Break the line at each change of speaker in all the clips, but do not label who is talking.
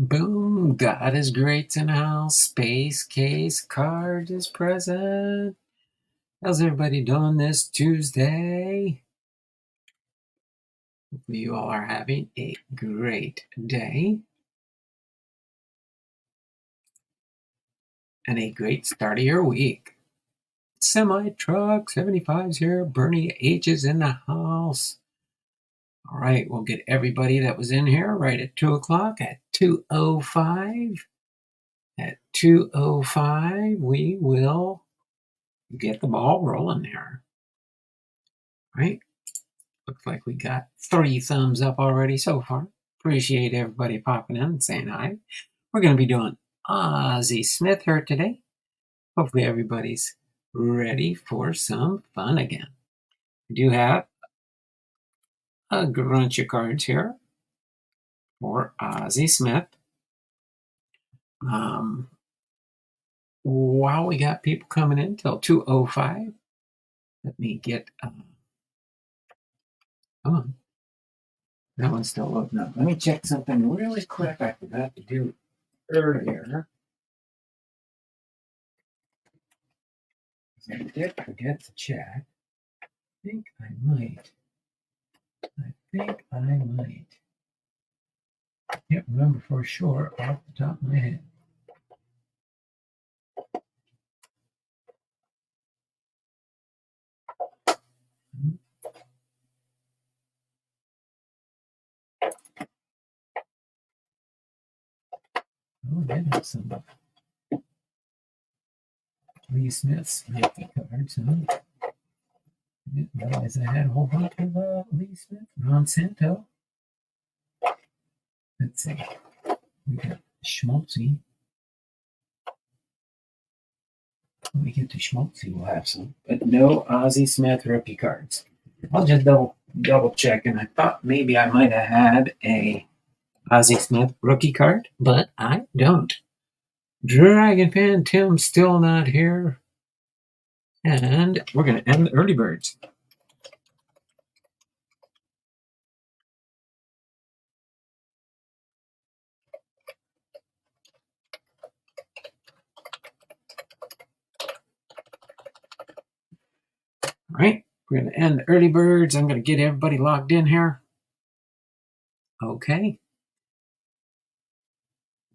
Boom, God is great in the house. Space Case Card is present. How's everybody doing this Tuesday? Hopefully you all are having a great day and a great start of your week. Semi-truck 75's here. Bernie H is in the house. All right, we'll get everybody that was in here right at 2 o'clock at 2:05. At 2:05, we will get the ball rolling there. Right? Looks like we got 3 thumbs up already so far. Appreciate everybody popping in and saying hi. We're going to be doing OZZIE Smith here today. Hopefully everybody's ready for some fun again. We do have a bunch of cards here for OZZIE Smith. While we got people coming in till 2:05, let me get, come on. That one's still loading up. Let me check something really quick I forgot to do earlier. I did forget to check. I think I might. Can't remember for sure off the top of my head. Oh, I did have some Lee Smith's rookie cards, huh? I didn't realize I had a whole bunch of Lee Smith. Ron Santo. Let's see. We got Schmaltzy. When we get to Schmaltzy, we'll have some. But no OZZIE Smith rookie cards. I'll just double check, and I thought maybe I might have had a OZZIE Smith rookie card, but I don't. Dragon Fan Tim's still not here. And we're going to end the early birds. All right, we're going to end the early birds. I'm going to get everybody logged in here. Okay.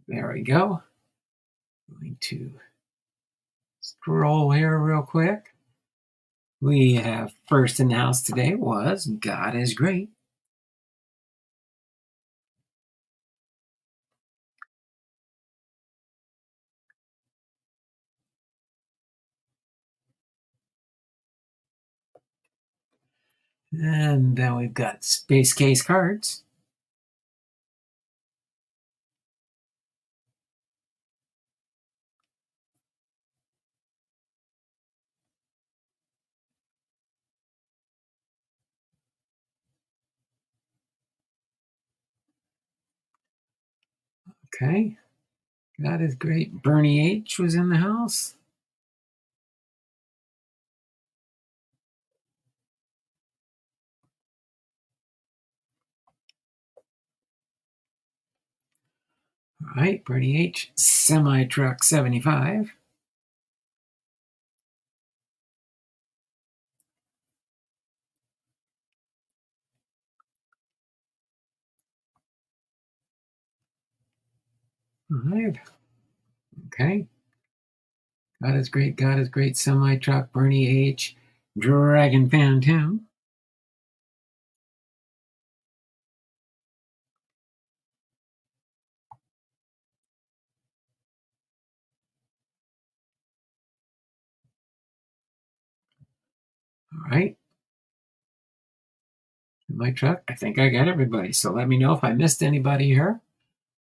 There we go. Going to scroll here real quick. We have first in the house today was God is Great. And then we've got Space Case cards. Okay. God is Great. Bernie H was in the house. All right, Bernie H, Semi Truck 75. All right. Okay. God is Great, God is Great, Semi Truck, Bernie H, Dragon Fan Tim. All right. My truck, I think I got everybody. So let me know if I missed anybody here.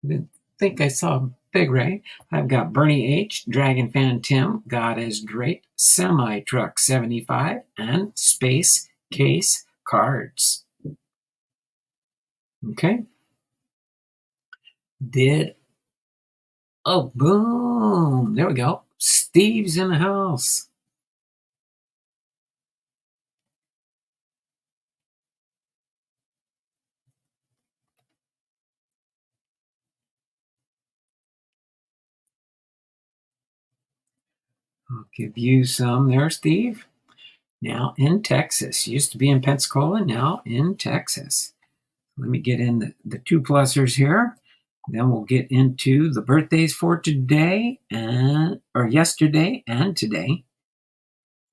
I didn't think I saw Big Ray. I've got Bernie H, Dragon Fan Tim, God is Great, Semi Truck 75, and Space Case cards. Okay. Oh, boom. There we go. Steve's in the house. I'll give you some there, Steve. Now in Texas. Used to be in Pensacola, now in Texas. Let me get in the two plusers here. Then we'll get into the birthdays for today or yesterday and today.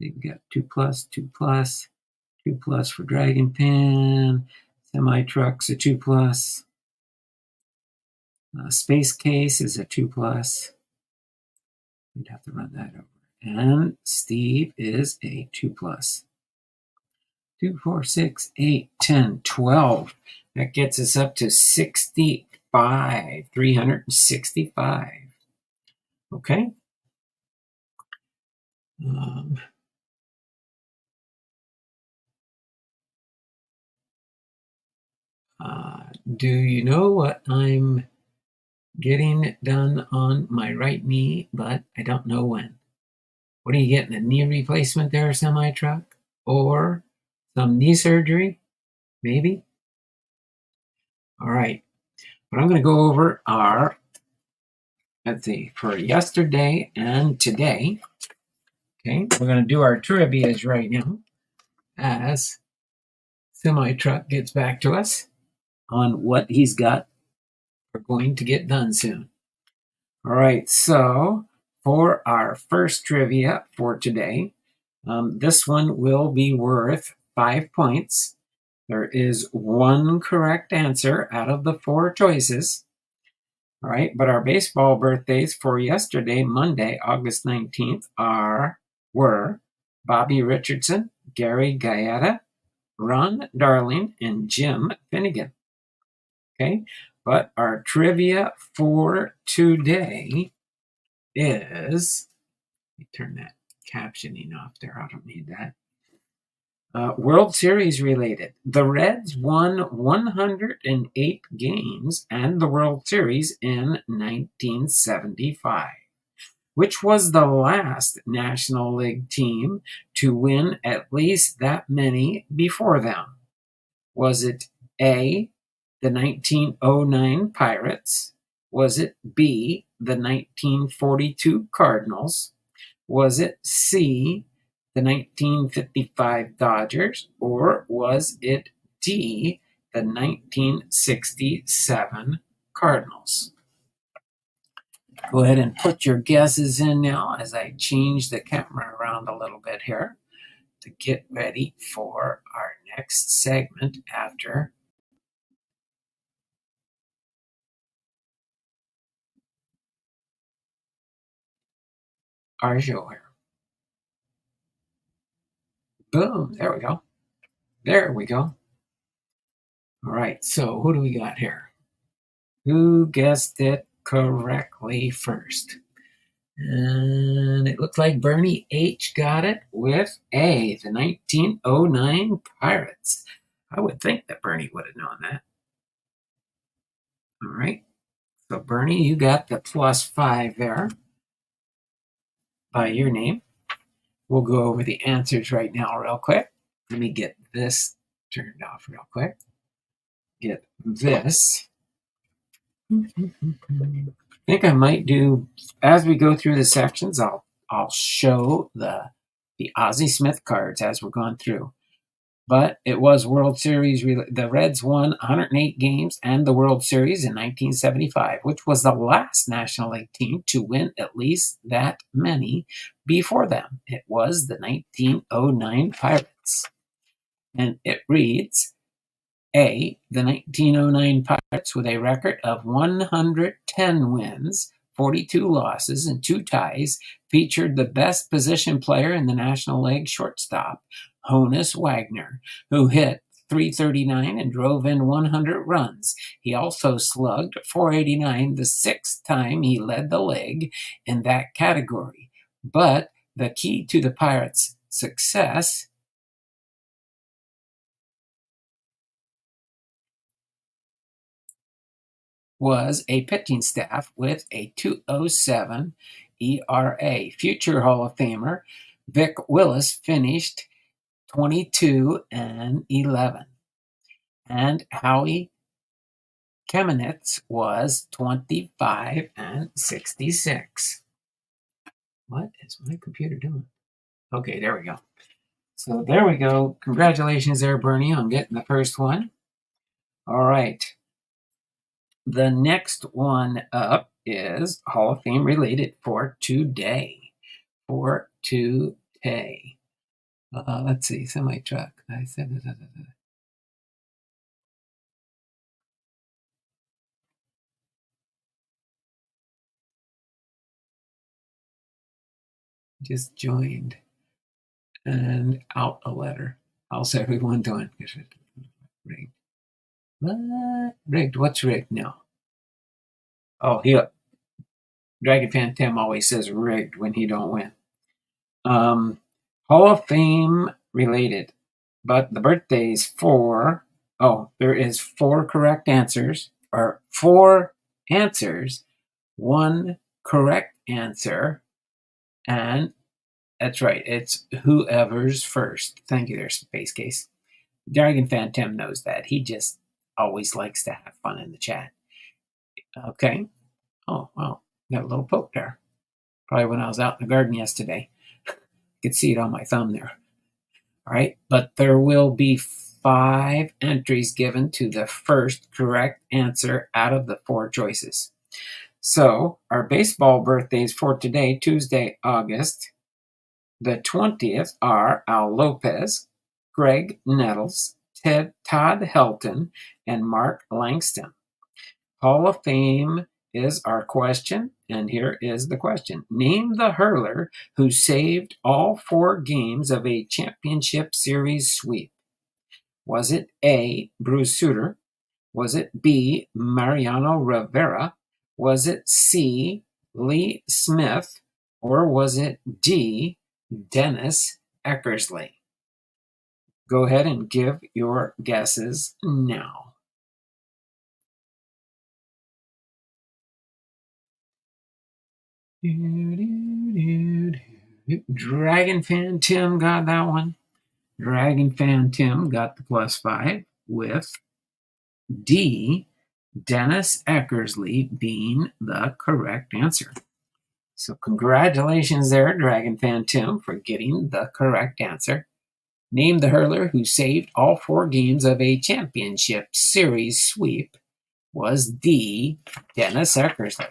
You've got 2 plus, 2 plus, 2 plus for Dragon Pin, Semi Truck's a 2 plus, Space Case is a 2 plus. We'd have to run that over. And Steve is a 2 plus. 2, 4, 6, 8, 10, 12. That gets us up to 65, 365. Okay. Do you know what I'm getting done on my right knee, but I don't know when? What are you getting, a knee replacement there, semi-truck? Or some knee surgery? Maybe? All right. What I'm going to go over are, let's see, for yesterday and today. Okay, we're going to do our trivias right now as semi-truck gets back to us on what he's got. We're going to get done soon. All right, so for our first trivia for today, this one will be worth 5 points. There is one correct answer out of the 4 choices. All right, but our baseball birthdays for yesterday, Monday, August 19th, were Bobby Richardson, Gary Gaeta, Ron Darling, and Jim Finnegan. Okay, but our trivia for today is, let me turn that captioning off there. I don't need that. World Series related. The Reds won 108 games and the World Series in 1975. Which was the last National League team to win at least that many before them? Was it A, the 1909 Pirates? Was it B, the 1942 Cardinals? Was it C, the 1955 Dodgers? Or was it D, the 1967 Cardinals? Go ahead and put your guesses in now as I change the camera around a little bit here to get ready for our next segment after our show here. Boom, there we go. There we go. All right, so who do we got here? Who guessed it correctly first? And it looks like Bernie H got it with A, the 1909 Pirates. I would think that Bernie would have known that. All right. So, Bernie, you got the +5 there by your name. We'll go over the answers right now, real quick. Let me get this turned off real quick. Get this. I think I might do, as we go through the sections, I'll show the Ozzie Smith cards as we're going through. But it was World Series. The Reds won 108 games and the World Series in 1975, which was the last National League team to win at least that many before them. It was the 1909 Pirates. And it reads, A, the 1909 Pirates, with a record of 110 wins, 42 losses, and 2 ties, featured the best position player in the National League, shortstop, Honus Wagner, who hit .339 and drove in 100 runs. He also slugged .489, the 6th time he led the league in that category. But the key to the Pirates' success was a pitching staff with a 2.07 ERA. Future Hall of Famer Vic Willis finished 22-11, and Howie Kamenetz was 25-66. What is my computer doing? Okay, there we go. So there we go. Congratulations there, Bernie, on getting the first one. All right. The next one up is Hall of Fame related for today. For today. Let's see, semi truck. I said just joined and out a letter. How's everyone doing? Rigged. What? Rigged. What's rigged now? Oh, Dragon Fan Tim always says rigged when he don't win. Hall of Fame related, but the birthdays for there is four correct answers, or four answers, one correct answer, and that's right, it's whoever's first. Thank you there, Space Case. Dragon Fan Tim knows that. He just always likes to have fun in the chat. Okay. Oh, wow. Got a little poke there. Probably when I was out in the garden yesterday. You could see it on my thumb there. All right. But there will be 5 entries given to the first correct answer out of the 4 choices. So our baseball birthdays for today, Tuesday, August the 20th, are Al Lopez, Greg Nettles, Todd Helton, and Mark Langston. Hall of Fame is our question, and here is the question. Name the hurler who saved all 4 games of a championship series sweep. Was it A, Bruce Sutter? Was it B, Mariano Rivera? Was it C, Lee Smith? Or was it D, Dennis Eckersley? Go ahead and give your guesses now. Dragon Fan Tim got that one. Dragon Fan Tim got the +5 with D, Dennis Eckersley being the correct answer. So congratulations there, Dragon Fan Tim, for getting the correct answer. Name the hurler who saved all 4 games of a championship series sweep. Was D, Dennis Eckersley.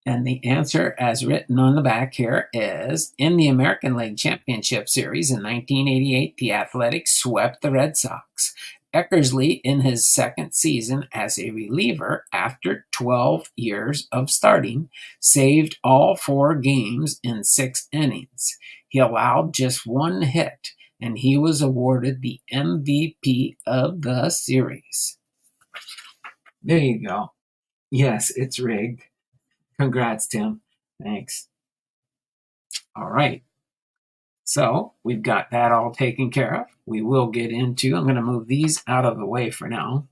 And the answer, as written on the back here, is in the American League Championship Series in 1988, the Athletics swept the Red Sox. Eckersley, in his second season as a reliever after 12 years of starting, saved all 4 games in 6 innings. He allowed just 1 hit, and he was awarded the MVP of the series. There you go. Yes, it's rigged. Congrats, Tim. Thanks. All right. So we've got that all taken care of. We will get into, I'm going to move these out of the way for now.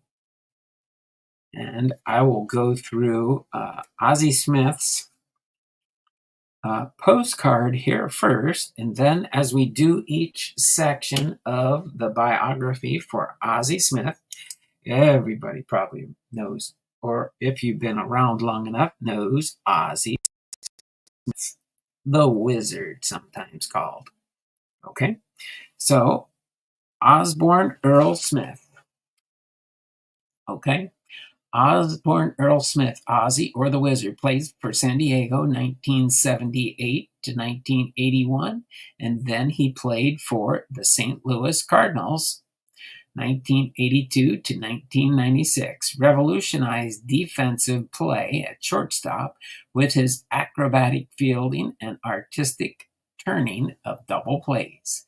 And I will go through OZZIE Smith's postcard here first. And then as we do each section of the biography for OZZIE Smith, everybody probably knows, or if you've been around long enough, knows OZZIE Smith, the Wizard, sometimes called. Okay, so Osborne Earl Smith. Okay, Osborne Earl Smith, Ozzie or the Wizard, plays for San Diego 1978 to 1981, and then he played for the St. Louis Cardinals 1982 to 1996, revolutionized defensive play at shortstop with his acrobatic fielding and artistic turning of double plays.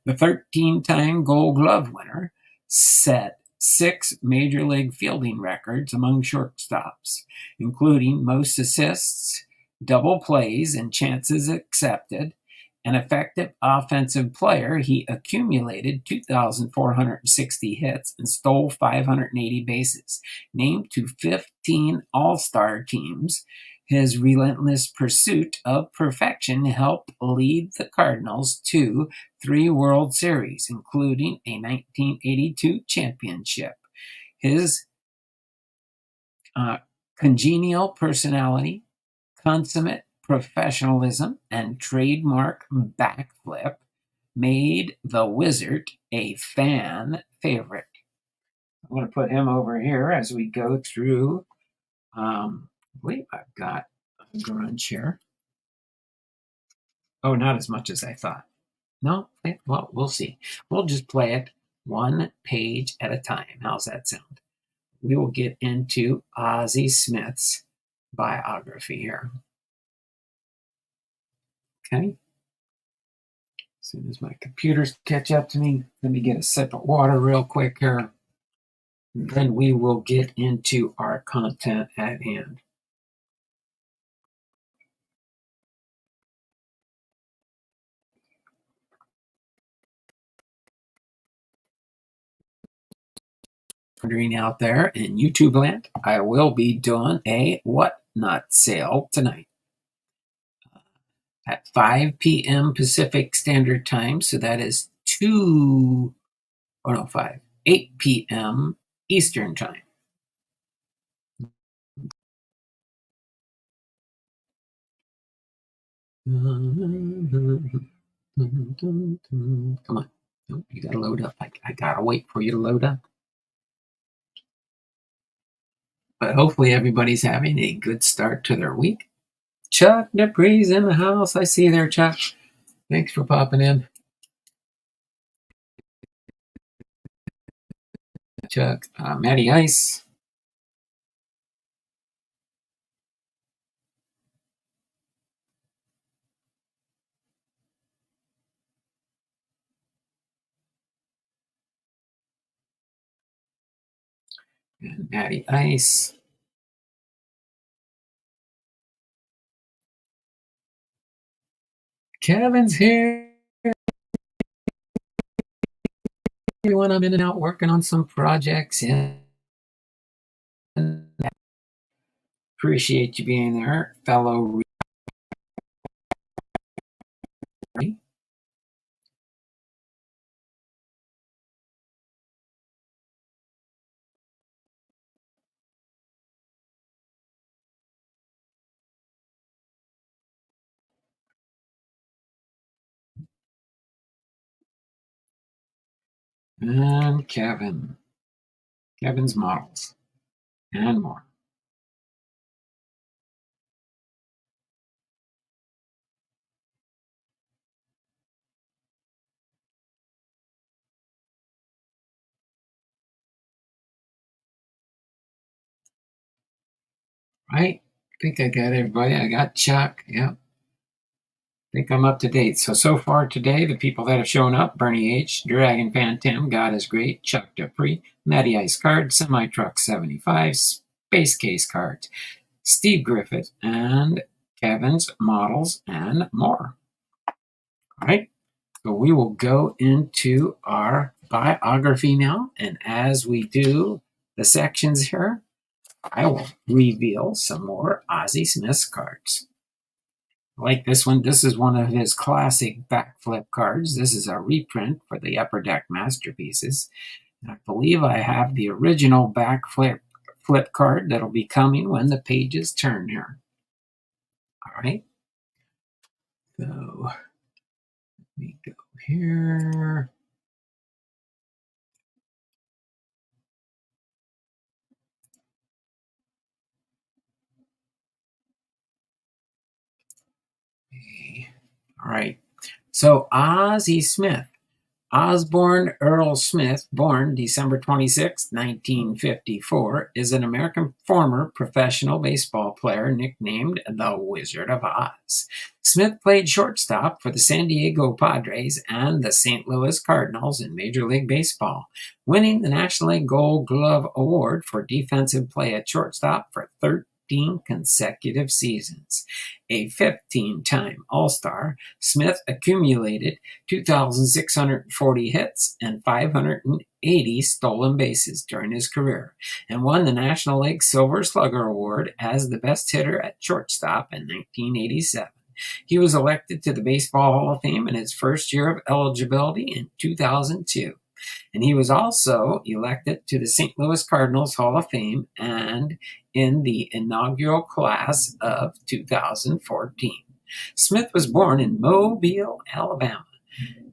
The 13-time Gold Glove winner set 6 Major League fielding records among shortstops, including most assists, double plays, and chances accepted. An effective offensive player, he accumulated 2,460 hits and stole 580 bases. Named to 15 All-Star teams, his relentless pursuit of perfection helped lead the Cardinals to 3 World Series, including a 1982 championship. His congenial personality, consummate professionalism, and trademark backflip made the Wizard a fan favorite. I'm going to put him over here as we go through. I believe I've got a grunge here. Oh, not as much as I thought. No, well, we'll see. We'll just play it one page at a time. How's that sound? We will get into OZZIE Smith's biography here. Okay. As soon as my computers catch up to me, let me get a sip of water real quick here. And then we will get into our content at hand. Wondering out there in YouTube land, I will be doing a Whatnot sale tonight at 5 p.m. Pacific Standard Time. So that is 8 p.m. Eastern Time. Come on. Nope, you gotta load up. I gotta wait for you to load up. But hopefully everybody's having a good start to their week. Chuck Dupree's in the house. I see you there, Chuck. Thanks for popping in. Chuck, Matty Ice. And Matty Ice. Kevin's here. Everyone, I'm in and out working on some projects. Yeah. Appreciate you being there, fellow. And Kevin. Kevin's models. And more. Right? I think I got everybody. I got Chuck. Yep. I think I'm up to date. So far today, the people that have shown up: Bernie H, Dragon Fan Tim, God is Great, Chuck Dupree, Matty Ice Card, Semi Truck 75, Space Case Cards, Steve Griffith, and Kevin's Models, and more. All right. So we will go into our biography now. And as we do the sections here, I will reveal some more OZZIE Smith's cards. Like this one, this is one of his classic backflip cards. This is a reprint for the Upper Deck Masterpieces. And I believe I have the original backflip card that'll be coming when the pages turn here. All right. So let me go here. All right. So OZZIE Smith, Osborne Earl Smith, born December 26, 1954, is an American former professional baseball player nicknamed the Wizard of Oz. Smith played shortstop for the San Diego Padres and the St. Louis Cardinals in Major League Baseball, winning the National League Gold Glove Award for defensive play at shortstop for 13 consecutive seasons. A 15-time All-Star, Smith accumulated 2,640 hits and 580 stolen bases during his career, and won the National League Silver Slugger Award as the best hitter at shortstop in 1987. He was elected to the Baseball Hall of Fame in his first year of eligibility in 2002. And he was also elected to the St. Louis Cardinals Hall of Fame and in the inaugural class of 2014. Smith was born in Mobile, Alabama.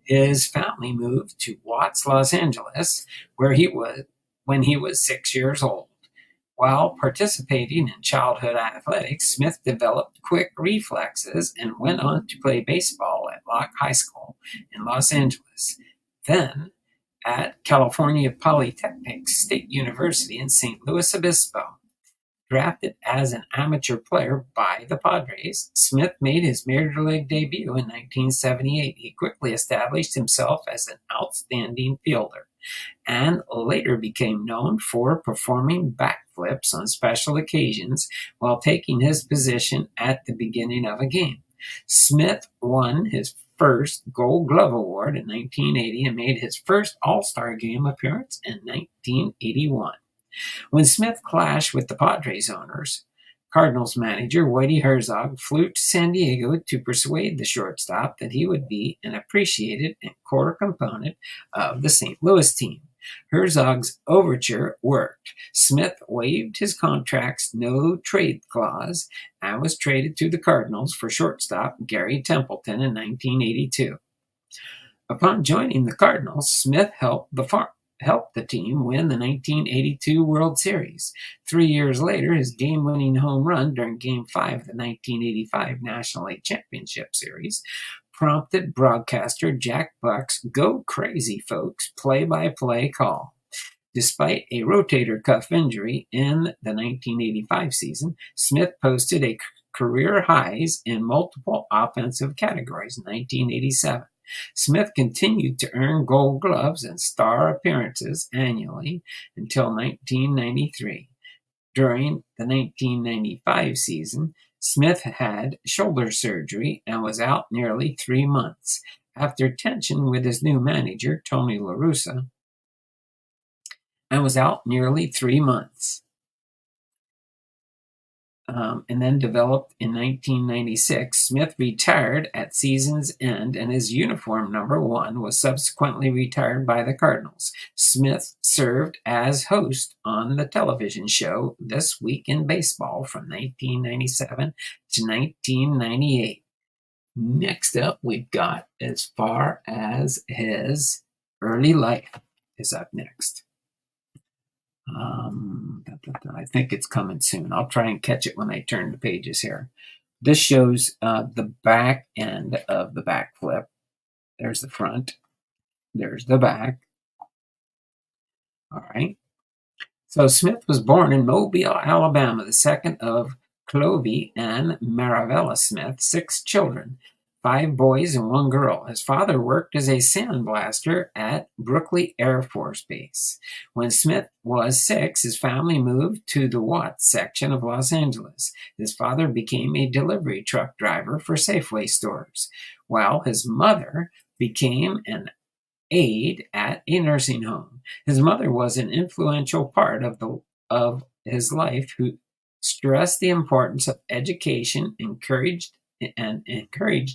His family moved to Watts, Los Angeles, where he was when he was 6 years old. While participating in childhood athletics, Smith developed quick reflexes and went on to play baseball at Locke High School in Los Angeles, then at California Polytechnic State University in St. Louis Obispo. Drafted as an amateur player by the Padres, Smith made his major league debut in 1978. He quickly established himself as an outstanding fielder and later became known for performing backflips on special occasions while taking his position at the beginning of a game. Smith won his first Gold Glove Award in 1980 and made his first All-Star Game appearance in 1981. When Smith clashed with the Padres owners, Cardinals manager Whitey Herzog flew to San Diego to persuade the shortstop that he would be an appreciated and core component of the St. Louis team. Herzog's overture worked. Smith waived his contract's no-trade clause and was traded to the Cardinals for shortstop Gary Templeton in 1982. Upon joining the Cardinals, Smith helped the team win the 1982 World Series. 3 years later, his game-winning home run during Game 5 of the 1985 National League Championship Series prompted broadcaster Jack Buck's "Go Crazy, Folks" play-by-play call. Despite a rotator cuff injury in the 1985 season, Smith posted a career highs in multiple offensive categories in 1987. Smith continued to earn Gold Gloves and star appearances annually until 1993. During the 1995 season, Smith had shoulder surgery and was out nearly 3 months. After tension with his new manager, Tony La Russa, and was out nearly 3 months. And then developed in 1996. Smith retired at season's end, and his uniform number 1 was subsequently retired by the Cardinals. Smith served as host on the television show This Week in Baseball from 1997 to 1998. Next up, we've got as far as his early life is up next. I think it's coming soon. I'll try and catch it when I turn the pages here. This shows the back end of the backflip. There's the front. There's the back. All right. So Smith was born in Mobile, Alabama, the second of Clovey and Maravella Smith, 6 children, 5 boys and 1 girl. His father worked as a sandblaster at Brooklyn Air Force Base. When Smith was 6, his family moved to the Watts section of Los Angeles. His father became a delivery truck driver for Safeway stores, while his mother became an aide at a nursing home. His mother was an influential part of his life who stressed the importance of education, encouraged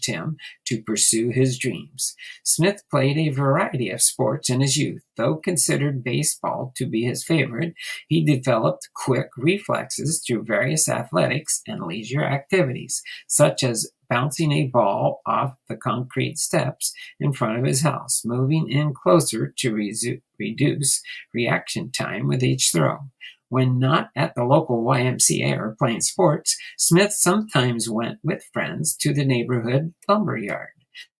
him to pursue his dreams. Smith played a variety of sports in his youth. Though considered baseball to be his favorite, he developed quick reflexes through various athletics and leisure activities, such as bouncing a ball off the concrete steps in front of his house, moving in closer to reduce reaction time with each throw. When not at the local YMCA or playing sports, Smith sometimes went with friends to the neighborhood lumber yard,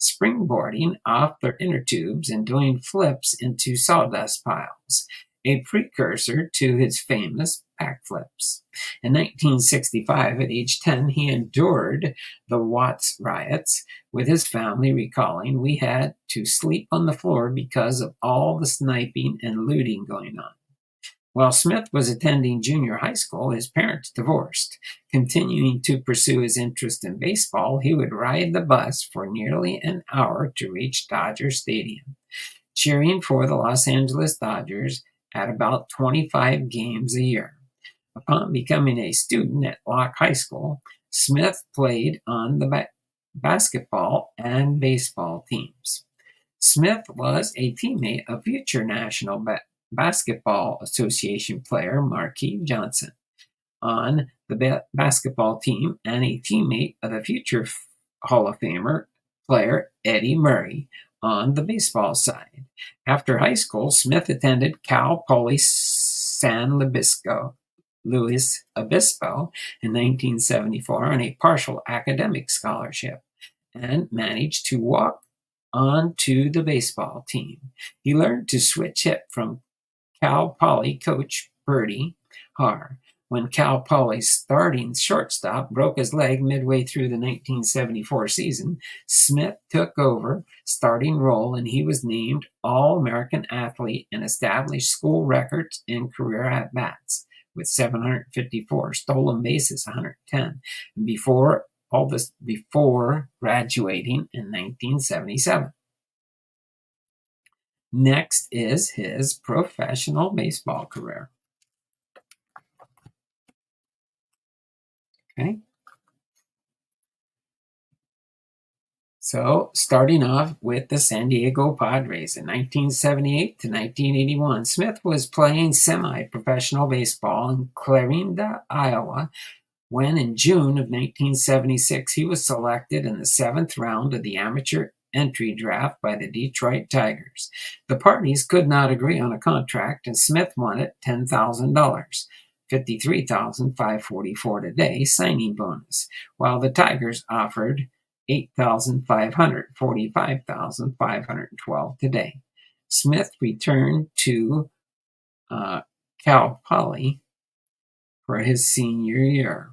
springboarding off their inner tubes and doing flips into sawdust piles, a precursor to his famous backflips. In 1965, at age 10, he endured the Watts riots with his family, recalling, "We had to sleep on the floor because of all the sniping and looting going on." While Smith was attending junior high school, his parents divorced. Continuing to pursue his interest in baseball, he would ride the bus for nearly an hour to reach Dodger Stadium, cheering for the Los Angeles Dodgers at about 25 games a year. Upon becoming a student at Locke High School, Smith played on the basketball and baseball teams. Smith was a teammate of future National Basketball Association player Marquis Johnson on the basketball team and a teammate of the future Hall of Famer player Eddie Murray on the baseball side. After high school, Smith attended Cal Poly Luis Obispo in 1974 on a partial academic scholarship and managed to walk onto the baseball team. He learned to switch hit from Cal Poly coach Bertie Harr. When Cal Poly's starting shortstop broke his leg midway through the 1974 season, Smith took over starting role and he was named All-American Athlete and established school records in career at-bats with 754, stolen bases 110, and before graduating in 1977. Next is his professional baseball career. Okay. So, starting off with the San Diego Padres in 1978 to 1981, Smith was playing semi-professional baseball in Clarinda, Iowa, when in June of 1976 he was selected in the 7th round of the amateur entry draft by the Detroit Tigers. The parties could not agree on a contract, and Smith wanted $10,000, $53,544 today signing bonus, while the Tigers offered $8,500, $45,512 today. Smith returned to Cal Poly for his senior year.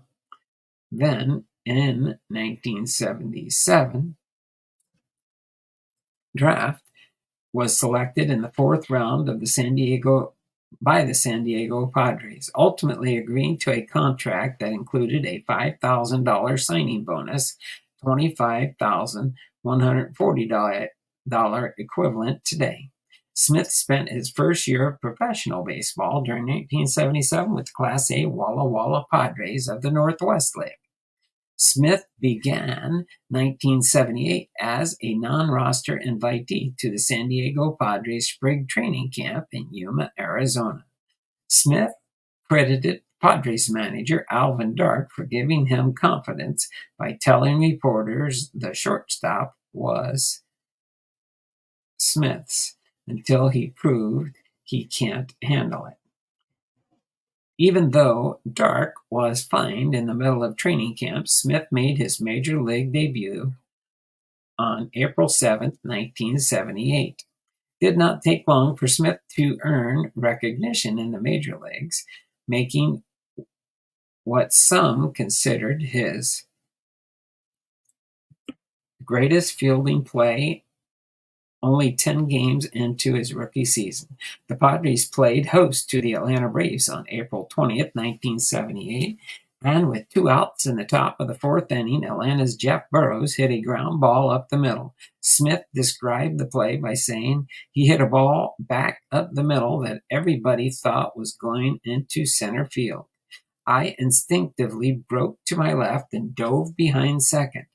Then, in 1977, draft was selected in the 4th round of the San Diego Padres, ultimately agreeing to a contract that included a $5,000 signing bonus, $25,140 equivalent today. Smith spent his first year of professional baseball during 1977 with Class A Walla Walla Padres of the Northwest League. Smith began 1978 as a non-roster invitee to the San Diego Padres spring training camp in Yuma, Arizona. Smith credited Padres manager Alvin Dark for giving him confidence by telling reporters the shortstop was Smith's until he proved he can't handle it. Even though Dark was fined in the middle of training camp, Smith made his major league debut on April 7, 1978. It did not take long for Smith to earn recognition in the major leagues, making what some considered his greatest fielding play only 10 games into his rookie season. The Padres played host to the Atlanta Braves on April 20th, 1978, and with 2 outs in the top of the 4th inning, Atlanta's Jeff Burroughs hit a ground ball up the middle. Smith described the play by saying he hit a ball back up the middle that everybody thought was going into center field. I instinctively broke to my left and dove behind second.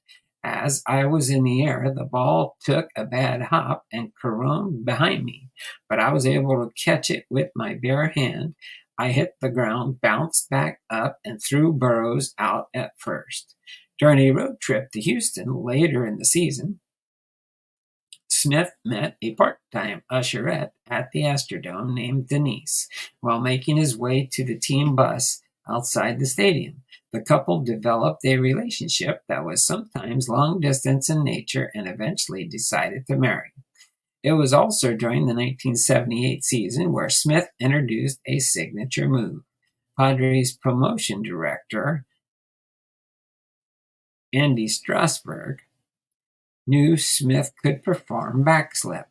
As I was in the air, the ball took a bad hop and carromed behind me, but I was able to catch it with my bare hand. I hit the ground, bounced back up, and threw Burroughs out at first. During a road trip to Houston later in the season, Smith met a part-time usherette at the Astrodome named Denise while making his way to the team bus outside the stadium. The couple developed a relationship that was sometimes long distance in nature and eventually decided to marry. It was also during the 1978 season where Smith introduced a signature move. Padres promotion director Andy Strasburg knew Smith could perform backflips,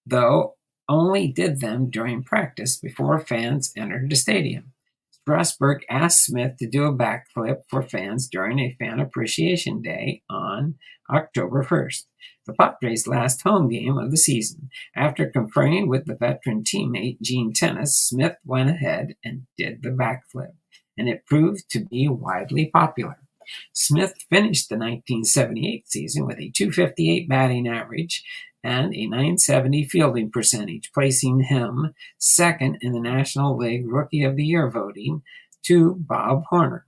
though only did them during practice before fans entered the stadium. Strasburg asked Smith to do a backflip for fans during a fan appreciation day on October 1st, the Padres' last home game of the season. After conferring with the veteran teammate Gene Tennis, Smith went ahead and did the backflip, and it proved to be widely popular. Smith finished the 1978 season with a .258 batting average and a .970 fielding percentage, placing him second in the National League Rookie of the Year voting to Bob Horner.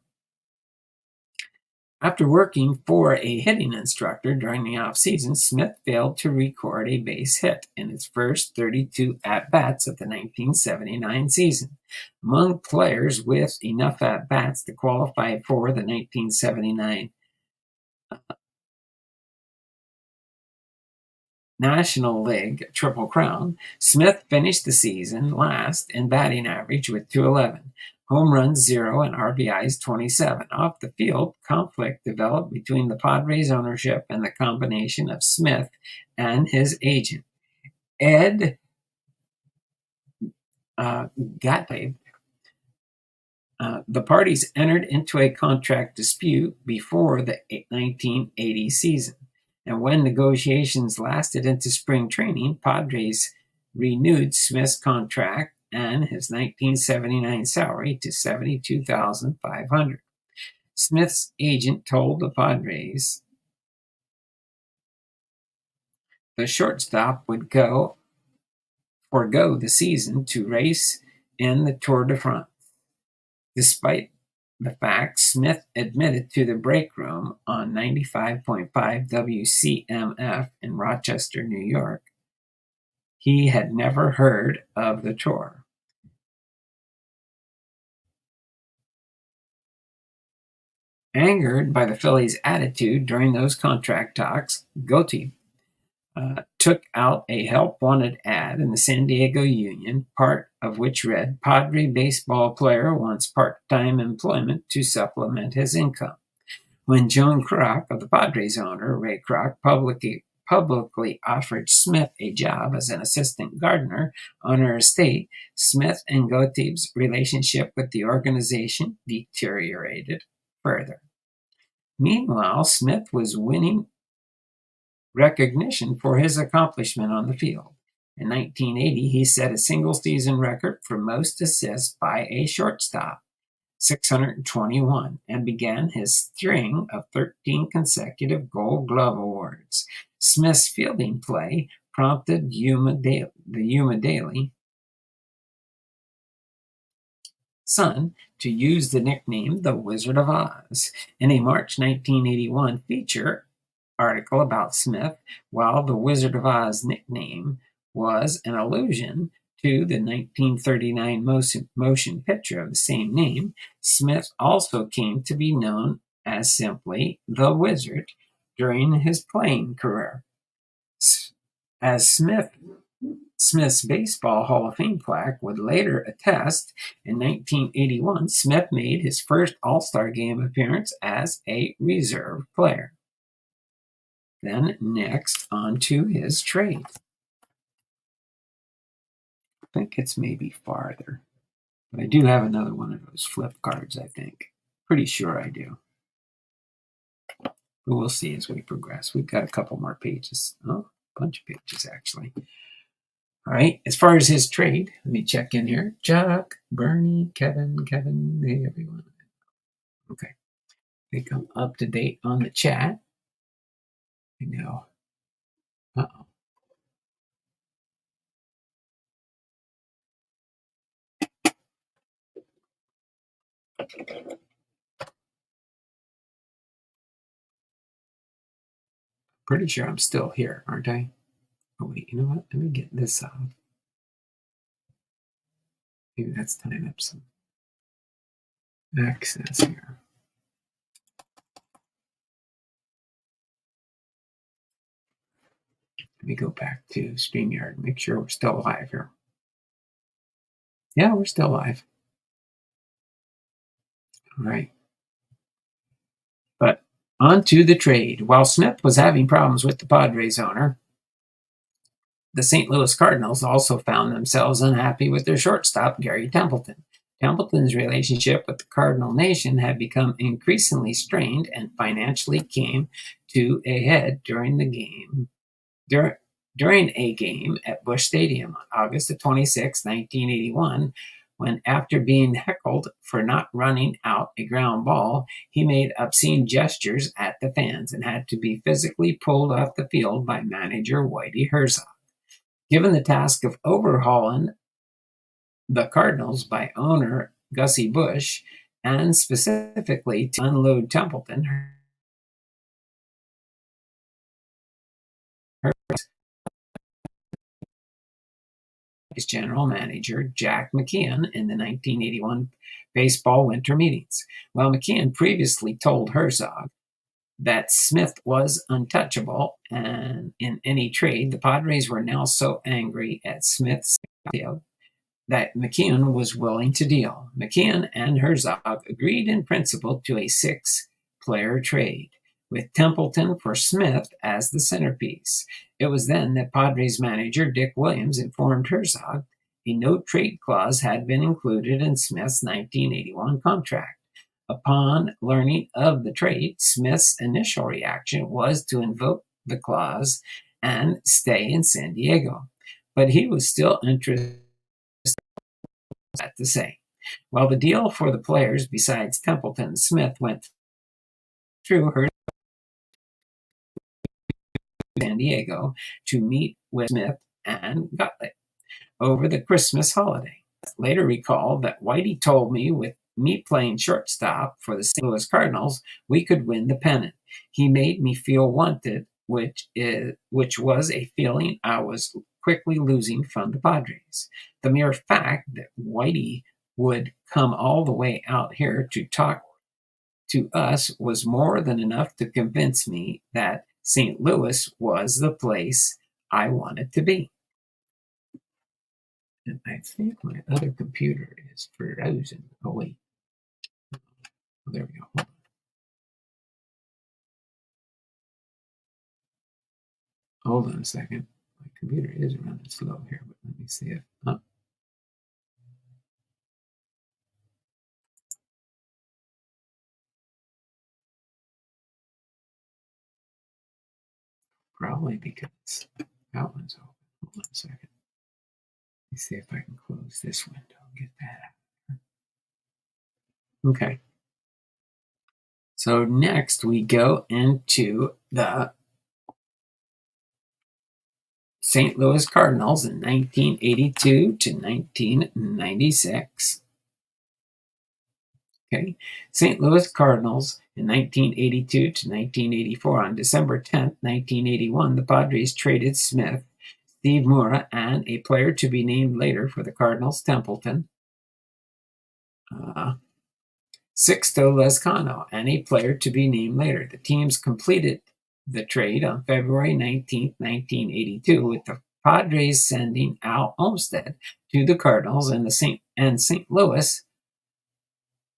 After working for a hitting instructor during the offseason, Smith failed to record a base hit in his first 32 at-bats of the 1979 season. Among players with enough at-bats to qualify for the 1979 National League Triple Crown, Smith finished the season last in batting average with 211, home runs 0, and RBIs 27. Off the field, conflict developed between the Padres ownership and the combination of Smith and his agent, Ed Gottlieb. The parties entered into a contract dispute before the 1980 season, and when negotiations lasted into spring training, Padres renewed Smith's contract and his 1979 salary to $72,500. Smith's agent told the Padres the shortstop would forego the season to race in the Tour de France. Despite the fact Smith admitted to the break room on 95.5 WCMF in Rochester, New York, he had never heard of the tour. Angered by the Phillies' attitude during those contract talks, Gottlieb took out a help wanted ad in the San Diego Union, part of which read, "Padre baseball player wants part-time employment to supplement his income." When Joan Kroc, of the Padres owner, Ray Kroc, publicly offered Smith a job as an assistant gardener on her estate, Smith and Gottlieb's relationship with the organization deteriorated further. Meanwhile, Smith was winning recognition for his accomplishment on the field. In 1980, he set a single-season record for most assists by a shortstop, 621, and began his string of 13 consecutive Gold Glove awards. Smith's fielding play prompted the Yuma Daily Sun to use the nickname the Wizard of Oz. In a March 1981 feature article about Smith, while the Wizard of Oz nickname was an allusion to the 1939 motion picture of the same name, Smith also came to be known as simply the Wizard during his playing career. As Smith's Baseball Hall of Fame plaque would later attest, in 1981, Smith made his first All-Star Game appearance as a reserve player. Then next, on to his trade. I think it's maybe farther. But I do have another one of those flip cards, I think. Pretty sure I do. But we'll see as we progress. We've got a couple more pages. Oh, a bunch of pages, actually. All right, as far as his trade, let me check in here. Chuck, Bernie, Kevin, hey, everyone. Okay, I think I'm up to date on the chat. I know. Uh-oh. Pretty sure I'm still here, aren't I? Oh, wait, you know what? Let me get this off. Maybe that's tying up some access here. Let me go back to StreamYard and make sure we're still live here. Yeah, we're still live. All right. But on to the trade. While Smith was having problems with the Padres owner, the St. Louis Cardinals also found themselves unhappy with their shortstop, Gary Templeton. Templeton's relationship with the Cardinal Nation had become increasingly strained and financially came to a head during a game at Busch Stadium on August 26, 1981, when, after being heckled for not running out a ground ball, he made obscene gestures at the fans and had to be physically pulled off the field by manager Whitey Herzog. Given the task of overhauling the Cardinals by owner Gussie Busch, and specifically to unload Templeton, as general manager Jack McKeon in the 1981 baseball winter meetings. Well, McKeon previously told Herzog that Smith was untouchable, and in any trade, the Padres were now so angry at Smith's deal that McKeon was willing to deal. McKeon and Herzog agreed in principle to a 6-player trade, with Templeton for Smith as the centerpiece. It was then that Padres manager Dick Williams informed Herzog a no-trade clause had been included in Smith's 1981 contract. Upon learning of the trade, Smith's initial reaction was to invoke the clause and stay in San Diego. But he was still interested to say. While the deal for the players besides Templeton and Smith went through her San Diego to meet with Smith and Gottlieb over the Christmas holiday. Later recalled that Whitey told me with me playing shortstop for the St. Louis Cardinals, we could win the pennant. He made me feel wanted, which was a feeling I was quickly losing from the Padres. The mere fact that Whitey would come all the way out here to talk to us was more than enough to convince me that St. Louis was the place I wanted to be. And I think my other computer is frozen. Oh, wait. Oh, there we go. Hold on a second. My computer is running slow here, but let me see if. Oh. Probably because that one's open. Hold on a second. Let me see if I can close this window and get that out. Okay. So next we go into the St. Louis Cardinals in 1982 to 1996. Okay. St. Louis Cardinals in 1982 to 1984. On December 10th, 1981, the Padres traded Smith, Steve Mura, and a player to be named later for the Cardinals, Templeton, Sixto Lezcano, and a player to be named later. The teams completed the trade on February 19th, 1982, with the Padres sending Al Olmsted to the Cardinals and St. Louis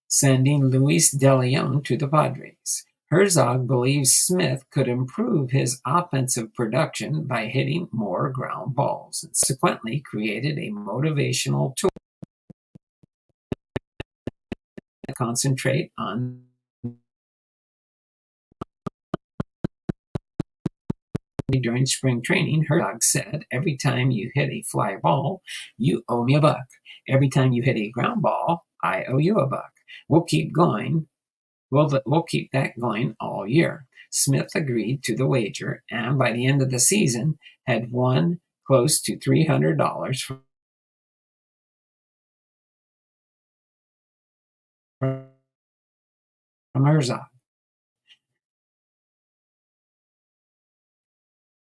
sending Luis De Leon to the Padres. Herzog believes Smith could improve his offensive production by hitting more ground balls, and subsequently created a motivational tool to concentrate on. During spring training, Herzog said, "Every time you hit a fly ball, you owe me a buck. Every time you hit a ground ball, I owe you a buck. We'll keep going. We'll keep that going all year." Smith agreed to the wager, and by the end of the season, had won close to $300 from Herzog.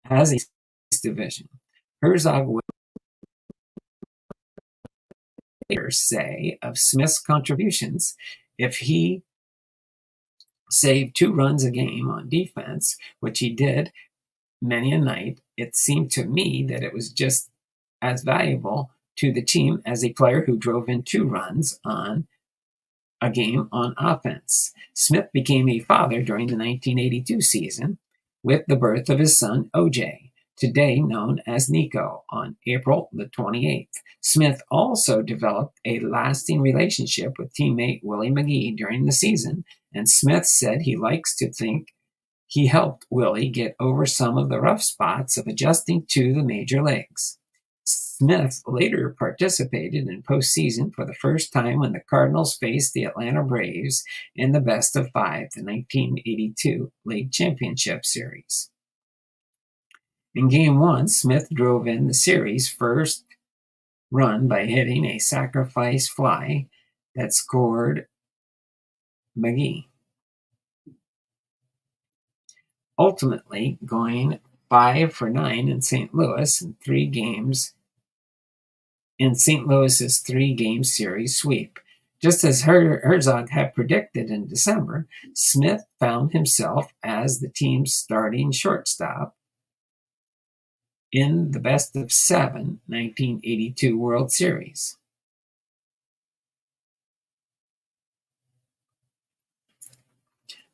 As a division, Herzog would later say of Smith's contributions, if he saved 2 runs a game on defense, which he did many a night, it seemed to me that it was just as valuable to the team as a player who drove in 2 runs on a game on offense. Smith became a father during the 1982 season with the birth of his son, OJ, today known as Nico, on April the 28th. Smith also developed a lasting relationship with teammate Willie McGee during the season, and Smith said he likes to think he helped Willie get over some of the rough spots of adjusting to the major leagues. Smith later participated in postseason for the first time when the Cardinals faced the Atlanta Braves in the best-of-5, the 1982 League Championship Series. In Game 1, Smith drove in the series' first run by hitting a sacrifice fly that scored McGee, ultimately going 5 for 9 in St. Louis in 3 games in St. Louis's 3-game series sweep. Just as Herzog had predicted in December, Smith found himself as the team's starting shortstop in the best-of-7 1982 World Series.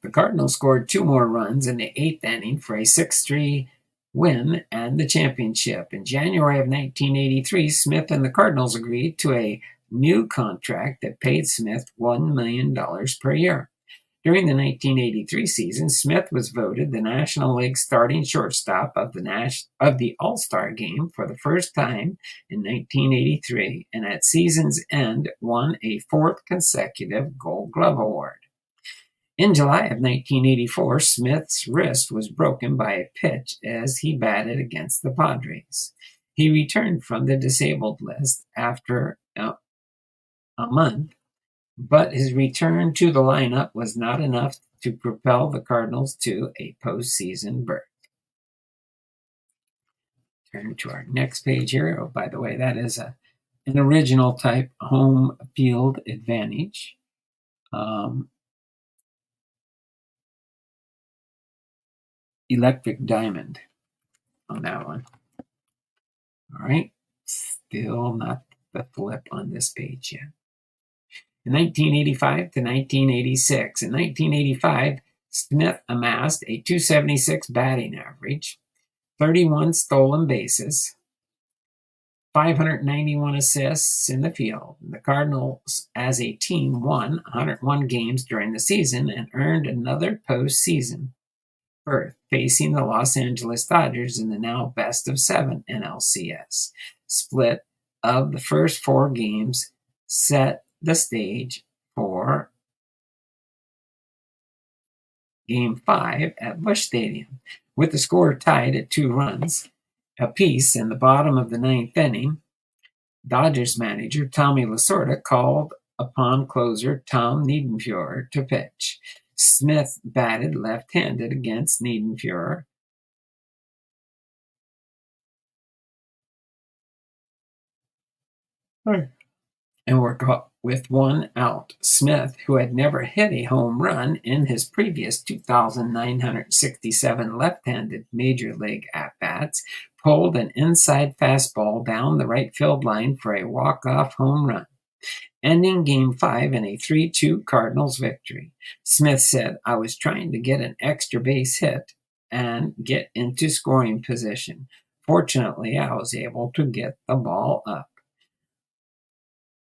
The Cardinals scored 2 more runs in the 8th inning for a 6-3 win and the championship. In January of 1983, Smith and the Cardinals agreed to a new contract that paid Smith $1 million per year. During the 1983 season, Smith was voted the National League starting shortstop of the All-Star Game for the first time in 1983, and at season's end won a 4th consecutive Gold Glove Award. In July of 1984, Smith's wrist was broken by a pitch as he batted against the Padres. He returned from the disabled list after a month, but his return to the lineup was not enough to propel the Cardinals to a postseason berth. Turn to our next page here. Oh, by the way, that is an original type home field advantage. Electric diamond on that one. All right, still not the flip on this page yet. In 1985 to 1986. In 1985, Smith amassed a .276 batting average, 31 stolen bases, 591 assists in the field. The Cardinals, as a team, won 101 games during the season and earned another postseason berth, facing the Los Angeles Dodgers in the now best-of-7 NLCS. Split of the first 4 games set the stage for Game 5 at Busch Stadium. With the score tied at 2 runs apiece in the bottom of the 9th inning, Dodgers manager Tommy Lasorda called upon closer Tom Niedenfuer to pitch. Smith batted left-handed against Niedenfuer. And were caught with 1 out. Smith, who had never hit a home run in his previous 2,967 left-handed major league at-bats, pulled an inside fastball down the right field line for a walk-off home run, ending Game 5 in a 3-2 Cardinals victory. Smith said, "I was trying to get an extra base hit and get into scoring position. Fortunately, I was able to get the ball up."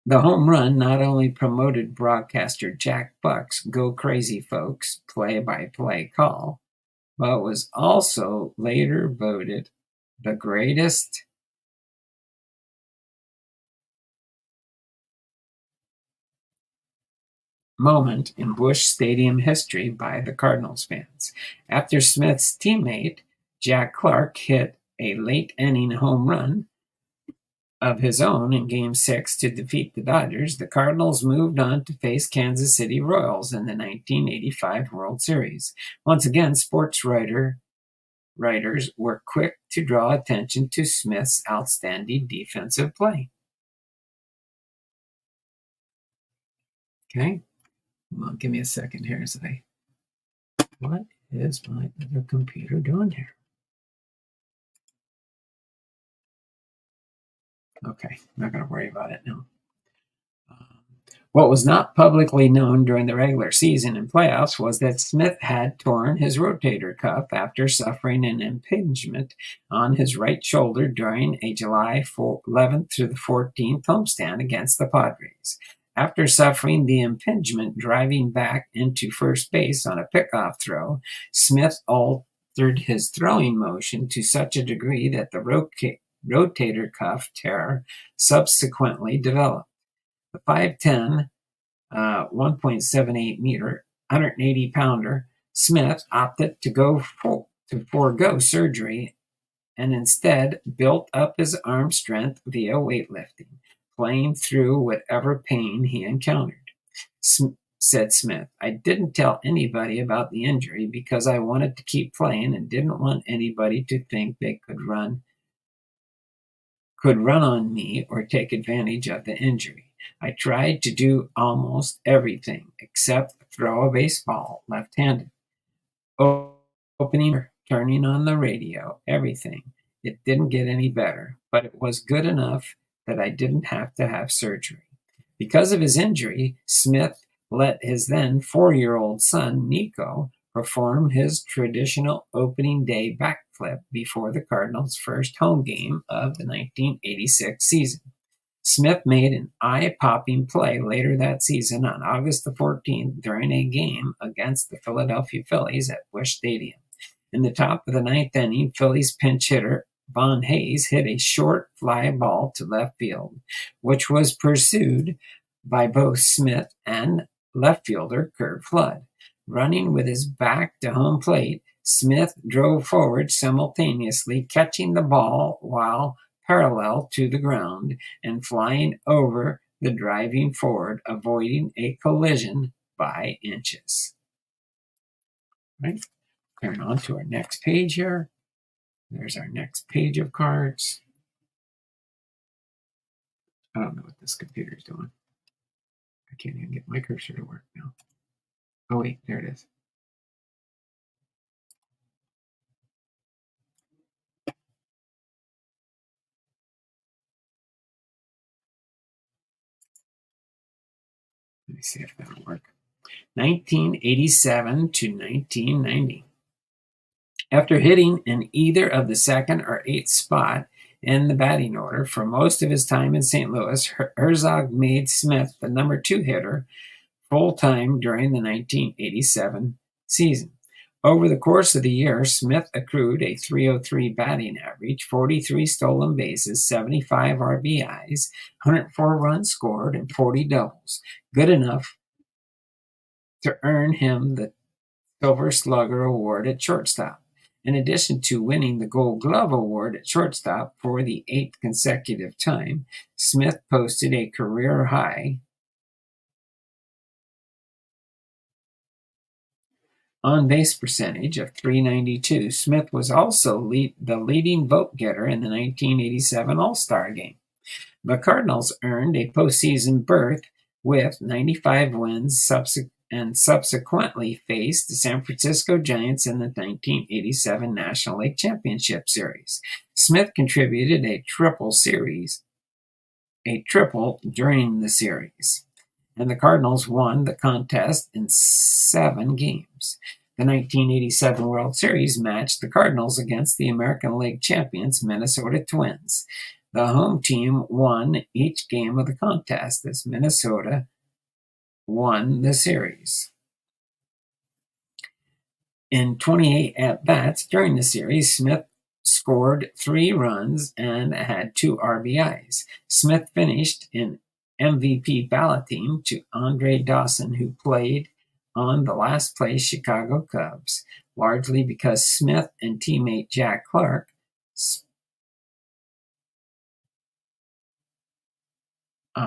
The home run not only promoted broadcaster Jack Buck's "Go Crazy Folks" play-by-play call, but was also later voted the greatest moment in Busch Stadium history by the Cardinals fans. After Smith's teammate, Jack Clark, hit a late-inning home run of his own in Game 6 to defeat the Dodgers, the Cardinals moved on to face Kansas City Royals in the 1985 World Series. Once again, sports writers were quick to draw attention to Smith's outstanding defensive play. Okay, well, give me a second here. What is my other computer doing here? Okay, I'm not going to worry about it now. What was not publicly known during the regular season and playoffs was that Smith had torn his rotator cuff after suffering an impingement on his right shoulder during a July 11th through the 14th homestand against the Padres. After suffering the impingement driving back into first base on a pickoff throw, Smith altered his throwing motion to such a degree that the rotator cuff tear subsequently developed. The 5'10", 1.78 meter, 180-pounder Smith opted to forego surgery and instead built up his arm strength via weightlifting, playing through whatever pain he encountered. said Smith. "I didn't tell anybody about the injury because I wanted to keep playing and didn't want anybody to think they could run on me or take advantage of the injury. I tried to do almost everything except throw a baseball left-handed. Opening, turning on the radio, everything. It didn't get any better, but it was good enough that I didn't have to have surgery." Because of his injury, Smith let his then 4-year-old son, Nico, perform his traditional opening day backflip before the Cardinals' first home game of the 1986 season. Smith made an eye-popping play later that season on August the 14th during a game against the Philadelphia Phillies at Busch Stadium. In the top of the ninth inning, Phillies pinch hitter Von Hayes hit a short fly ball to left field, which was pursued by both Smith and left fielder Curt Flood. Running with his back to home plate, Smith drove forward simultaneously, catching the ball while parallel to the ground and flying over the driving forward, avoiding a collision by inches. Right? Turn on to our next page here. There's our next page of cards. I don't know what this computer's doing. I can't even get my cursor to work now. Oh wait, there it is. Let me see if that'll work. 1987 to 1990. After hitting in either of the second or eighth spot in the batting order for most of his time in St. Louis, Herzog made Smith the number 2 hitter full-time during the 1987 season. Over the course of the year, Smith accrued a .303 batting average, 43 stolen bases, 75 RBIs, 104 runs scored, and 40 doubles, good enough to earn him the Silver Slugger Award at shortstop. In addition to winning the Gold Glove Award at shortstop for the 8th consecutive time, Smith posted a career high on-base percentage of .392. Smith was also the leading vote getter in the 1987 All-Star Game. The Cardinals earned a postseason berth with 95 wins and subsequently faced the San Francisco Giants in the 1987 National League Championship Series. Smith contributed a triple during the series, and the Cardinals won the contest in 7 games. The 1987 World Series matched the Cardinals against the American League champions Minnesota Twins. The home team won each game of the contest as Minnesota won the series. In 28 at-bats during the series, Smith scored 3 runs and had 2 RBIs. Smith finished in MVP balloting to Andre Dawson, who played on the last-place Chicago Cubs, largely because Smith and teammate Jack Clark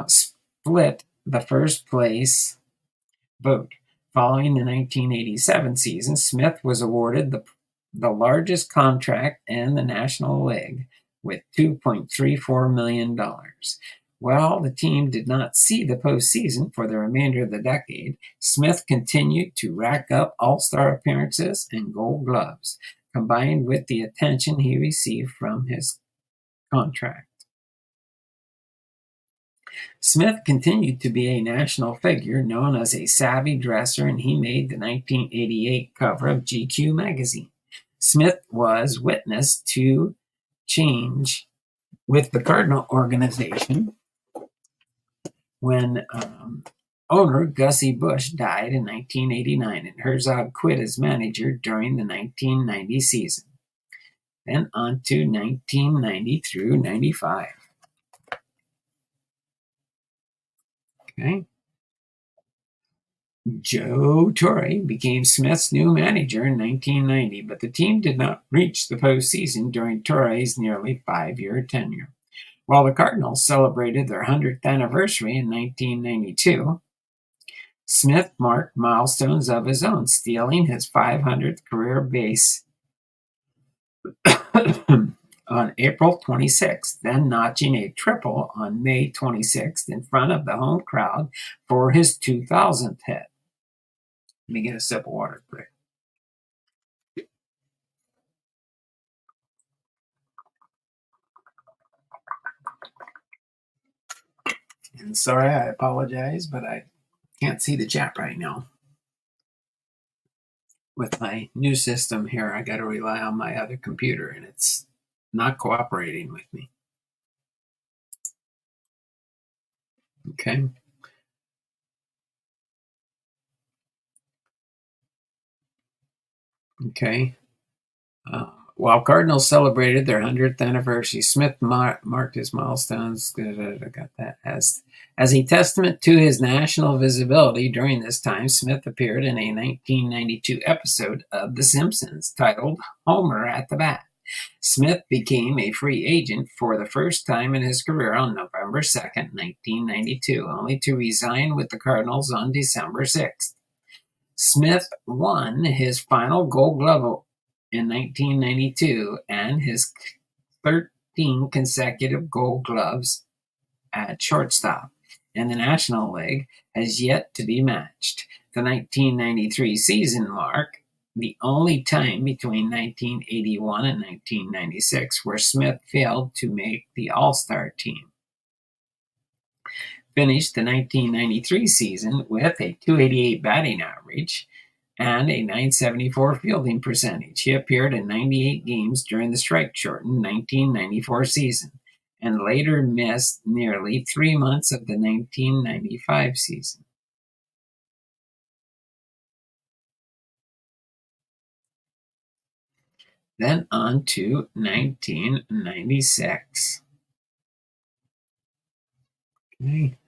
split the first-place vote. Following the 1987 season, Smith was awarded the largest contract in the National League with $2.34 million. While the team did not see the postseason for the remainder of the decade, Smith continued to rack up All-Star appearances and Gold Gloves, combined with the attention he received from his contract. Smith continued to be a national figure, known as a savvy dresser, and he made the 1988 cover of GQ magazine. Smith was witness to change with the Cardinal organization when owner Gussie Busch died in 1989, and Herzog quit as manager during the 1990 season. Then on to 1990 through 95. Okay. Joe Torre became Smith's new manager in 1990, but the team did not reach the postseason during Torre's nearly 5-year tenure. While the Cardinals celebrated their 100th anniversary in 1992, Smith marked milestones of his own, stealing his 500th career base on April 26th, then notching a triple on May 26th in front of the home crowd for his 2000th hit. Let me get a sip of water quick. And sorry, I apologize, but I can't see the chat right now. With my new system here, I got to rely on my other computer, and it's not cooperating with me. Okay. Okay. While Cardinals celebrated their 100th anniversary, Smith marked his milestones. Got that as a testament to his national visibility. During this time, Smith appeared in a 1992 episode of The Simpsons titled "Homer at the Bat." Smith became a free agent for the first time in his career on November 2nd, 1992, only to resign with the Cardinals on December 6th. Smith won his final Gold Glove in 1992 and his 13 consecutive Gold Gloves at shortstop in the National League has yet to be matched. The 1993 season marked the only time between 1981 and 1996 where Smith failed to make the All-Star team. Finished the 1993 season with a .288 batting average and a .974 fielding percentage. He appeared in 98 games during the strike-shortened 1994 season and later missed nearly 3 months of the 1995 season. Then on to 1996. Okay.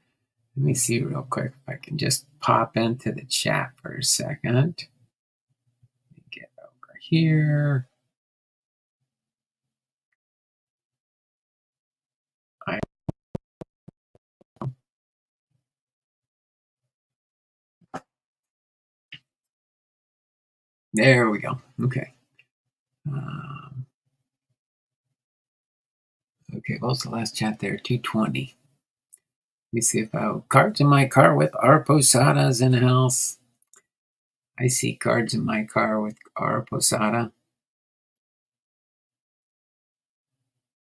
Let me see real quick if I can just pop into the chat for a second. Let me get over here. There we go. Okay. Okay, what was the last chat there? 220. Let me see if I have cards in my car with R. Posadas in the house. I see cards in my car with R. Posada.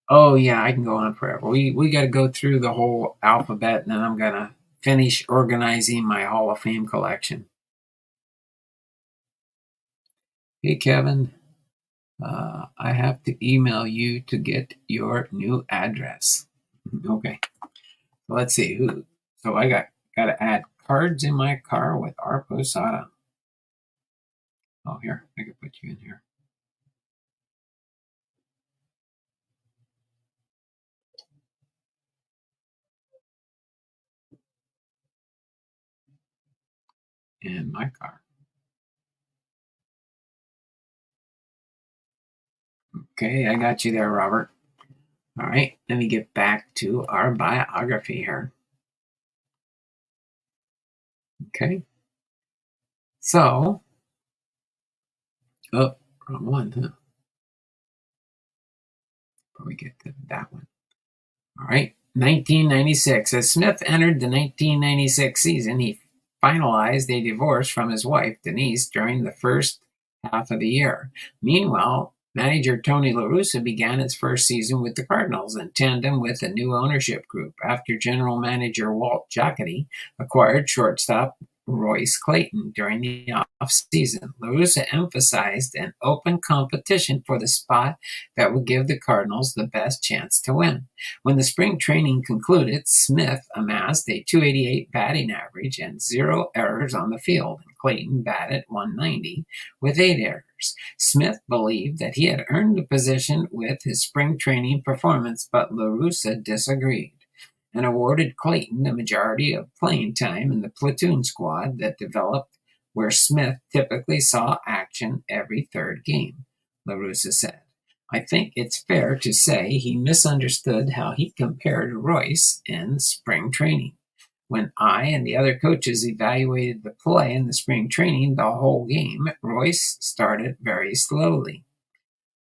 Oh yeah, I can go on forever. We got to go through the whole alphabet, and then I'm gonna finish organizing my Hall of Fame collection. Hey Kevin, I have to email you to get your new address. Okay, so let's see who. So I got to add cards in my car with R. Posada. Oh, here I can put you in here. In my car. Okay, I got you there, Robert. All right, let me get back to our biography here. Okay, so, oh, wrong one, huh? Probably get to that one. All right, 1996. As Smith entered the 1996 season, he finalized a divorce from his wife, Denise, during the first half of the year. Meanwhile, manager Tony La Russa began his first season with the Cardinals in tandem with a new ownership group after general manager Walt Jocketty acquired shortstop Royce Clayton during the offseason. La Russa emphasized an open competition for the spot that would give the Cardinals the best chance to win. When the spring training concluded, Smith amassed a .288 batting average and 0 errors on the field, and Clayton batted .190 with 8 errors. Smith believed that he had earned the position with his spring training performance, but La Russa disagreed and awarded Clayton the majority of playing time in the platoon squad that developed where Smith typically saw action every third game, La Russa said. I think it's fair to say he misunderstood how he compared Royce in spring training. When I and the other coaches evaluated the play in the spring training the whole game, Royce started very slowly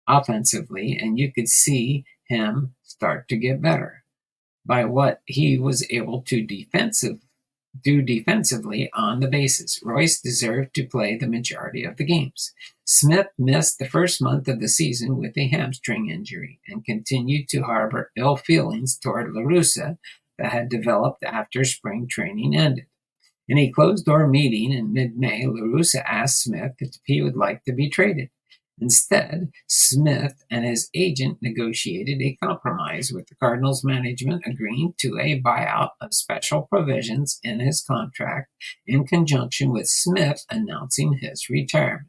offensively, and you could see him start to get better by what he was able to do defensively on the bases. Royce deserved to play the majority of the games. Smith missed the first month of the season with a hamstring injury and continued to harbor ill feelings toward LaRussa that had developed after spring training ended. In a closed-door meeting in mid-May, LaRussa asked Smith if he would like to be traded. Instead, Smith and his agent negotiated a compromise with the Cardinals management, agreeing to a buyout of special provisions in his contract in conjunction with Smith announcing his retirement.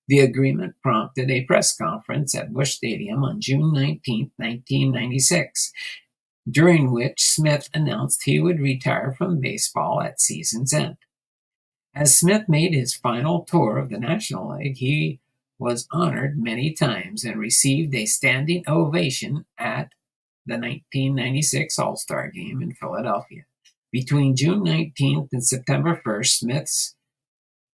The agreement prompted a press conference at Busch Stadium on June 19, 1996, during which Smith announced he would retire from baseball at season's end. As Smith made his final tour of the National League, he was honored many times and received a standing ovation at the 1996 All-Star Game in Philadelphia. Between June 19th and September 1st, Smith's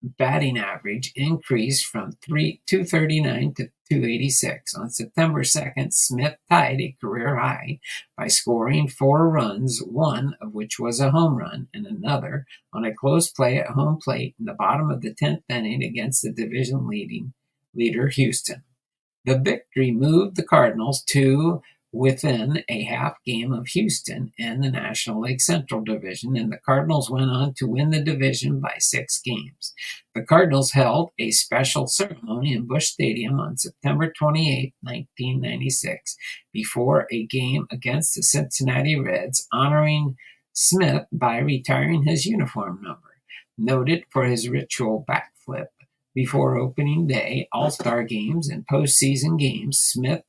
batting average increased from 239 to 286. On September 2nd, Smith tied a career high by scoring 4 runs, one of which was a home run, and another on a close play at home plate in the bottom of the 10th inning against the division leader Houston. The victory moved the Cardinals to within a half game of Houston in the National League Central Division, and the Cardinals went on to win the division by 6 games. The Cardinals held a special ceremony in Busch Stadium on September 28, 1996, before a game against the Cincinnati Reds, honoring Smith by retiring his uniform number. Noted for his ritual backflip before opening day, All-Star games, and postseason games, Smith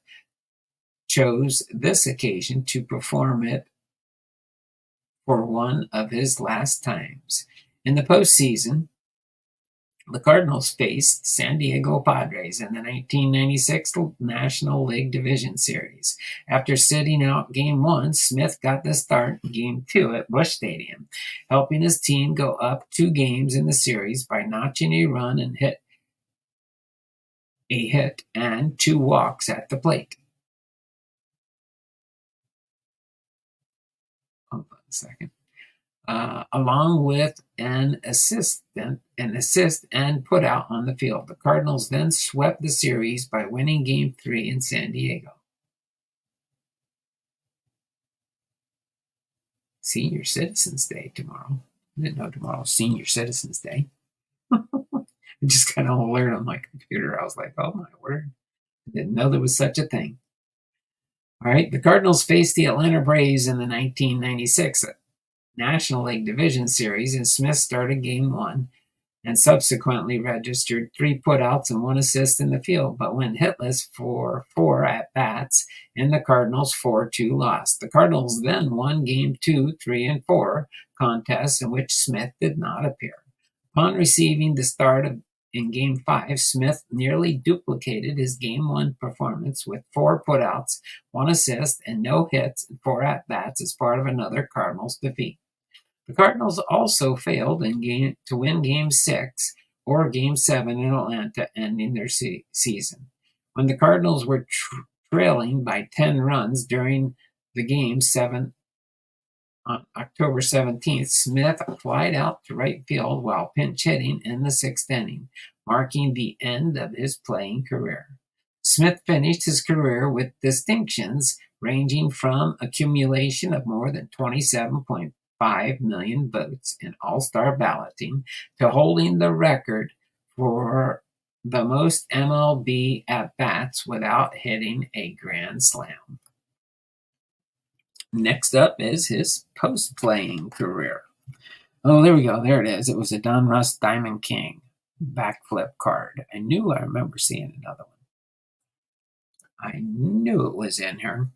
chose this occasion to perform it for one of his last times. In the postseason, the Cardinals faced San Diego Padres in the 1996 National League Division Series. After sitting out Game 1, Smith got the start in Game 2 at Busch Stadium, helping his team go up 2 games in the series by notching a run and a hit and 2 walks at the plate. Hold on a second. Along with an assist and put out on the field. The Cardinals then swept the series by winning Game 3 in San Diego. Senior Citizens Day tomorrow. I didn't know tomorrow was Senior Citizens Day. I just kind of alerted on my computer. I was like, oh my word. I didn't know there was such a thing. All right, the Cardinals faced the Atlanta Braves in the 1996 National League Division Series, and Smith started Game 1 and subsequently registered 3 putouts and 1 assist in the field, but went hitless for 4 at-bats in the Cardinals' 4-2 loss. The Cardinals then won Game 2, 3, and 4 contests in which Smith did not appear. Upon receiving the start in Game 5, Smith nearly duplicated his Game 1 performance with 4 putouts, 1 assist, and no hits and 4 at-bats as part of another Cardinals defeat. The Cardinals also failed to win Game 6 or Game 7 in Atlanta, ending their season. When the Cardinals were trailing by 10 runs during the Game 7 on October 17th, Smith flied out to right field while pinch hitting in the 6th inning, marking the end of his playing career. Smith finished his career with distinctions ranging from accumulation of more than 27.5 million votes in All-Star balloting to holding the record for the most MLB at-bats without hitting a grand slam. Next up is his post-playing career. Oh, there we go. There it is. It was a Don Russ Diamond King backflip card. I remember seeing another one. I knew it was in here.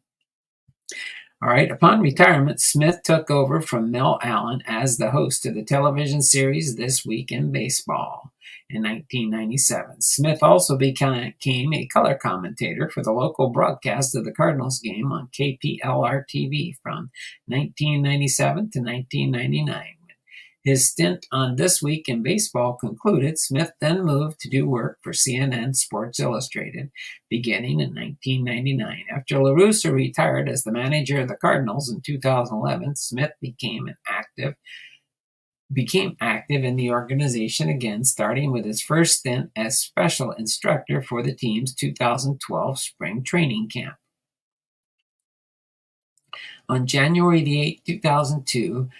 All right. Upon retirement, Smith took over from Mel Allen as the host of the television series This Week in Baseball. in 1997. Smith also became a color commentator for the local broadcast of the Cardinals game on KPLR-TV from 1997 to 1999. His stint on This Week in Baseball concluded. Smith then moved to do work for CNN Sports Illustrated, beginning in 1999. After La Russa retired as the manager of the Cardinals in 2011, Smith became active in the organization again, starting with his first stint as special instructor for the team's 2012 spring training camp. On January 8, 2002,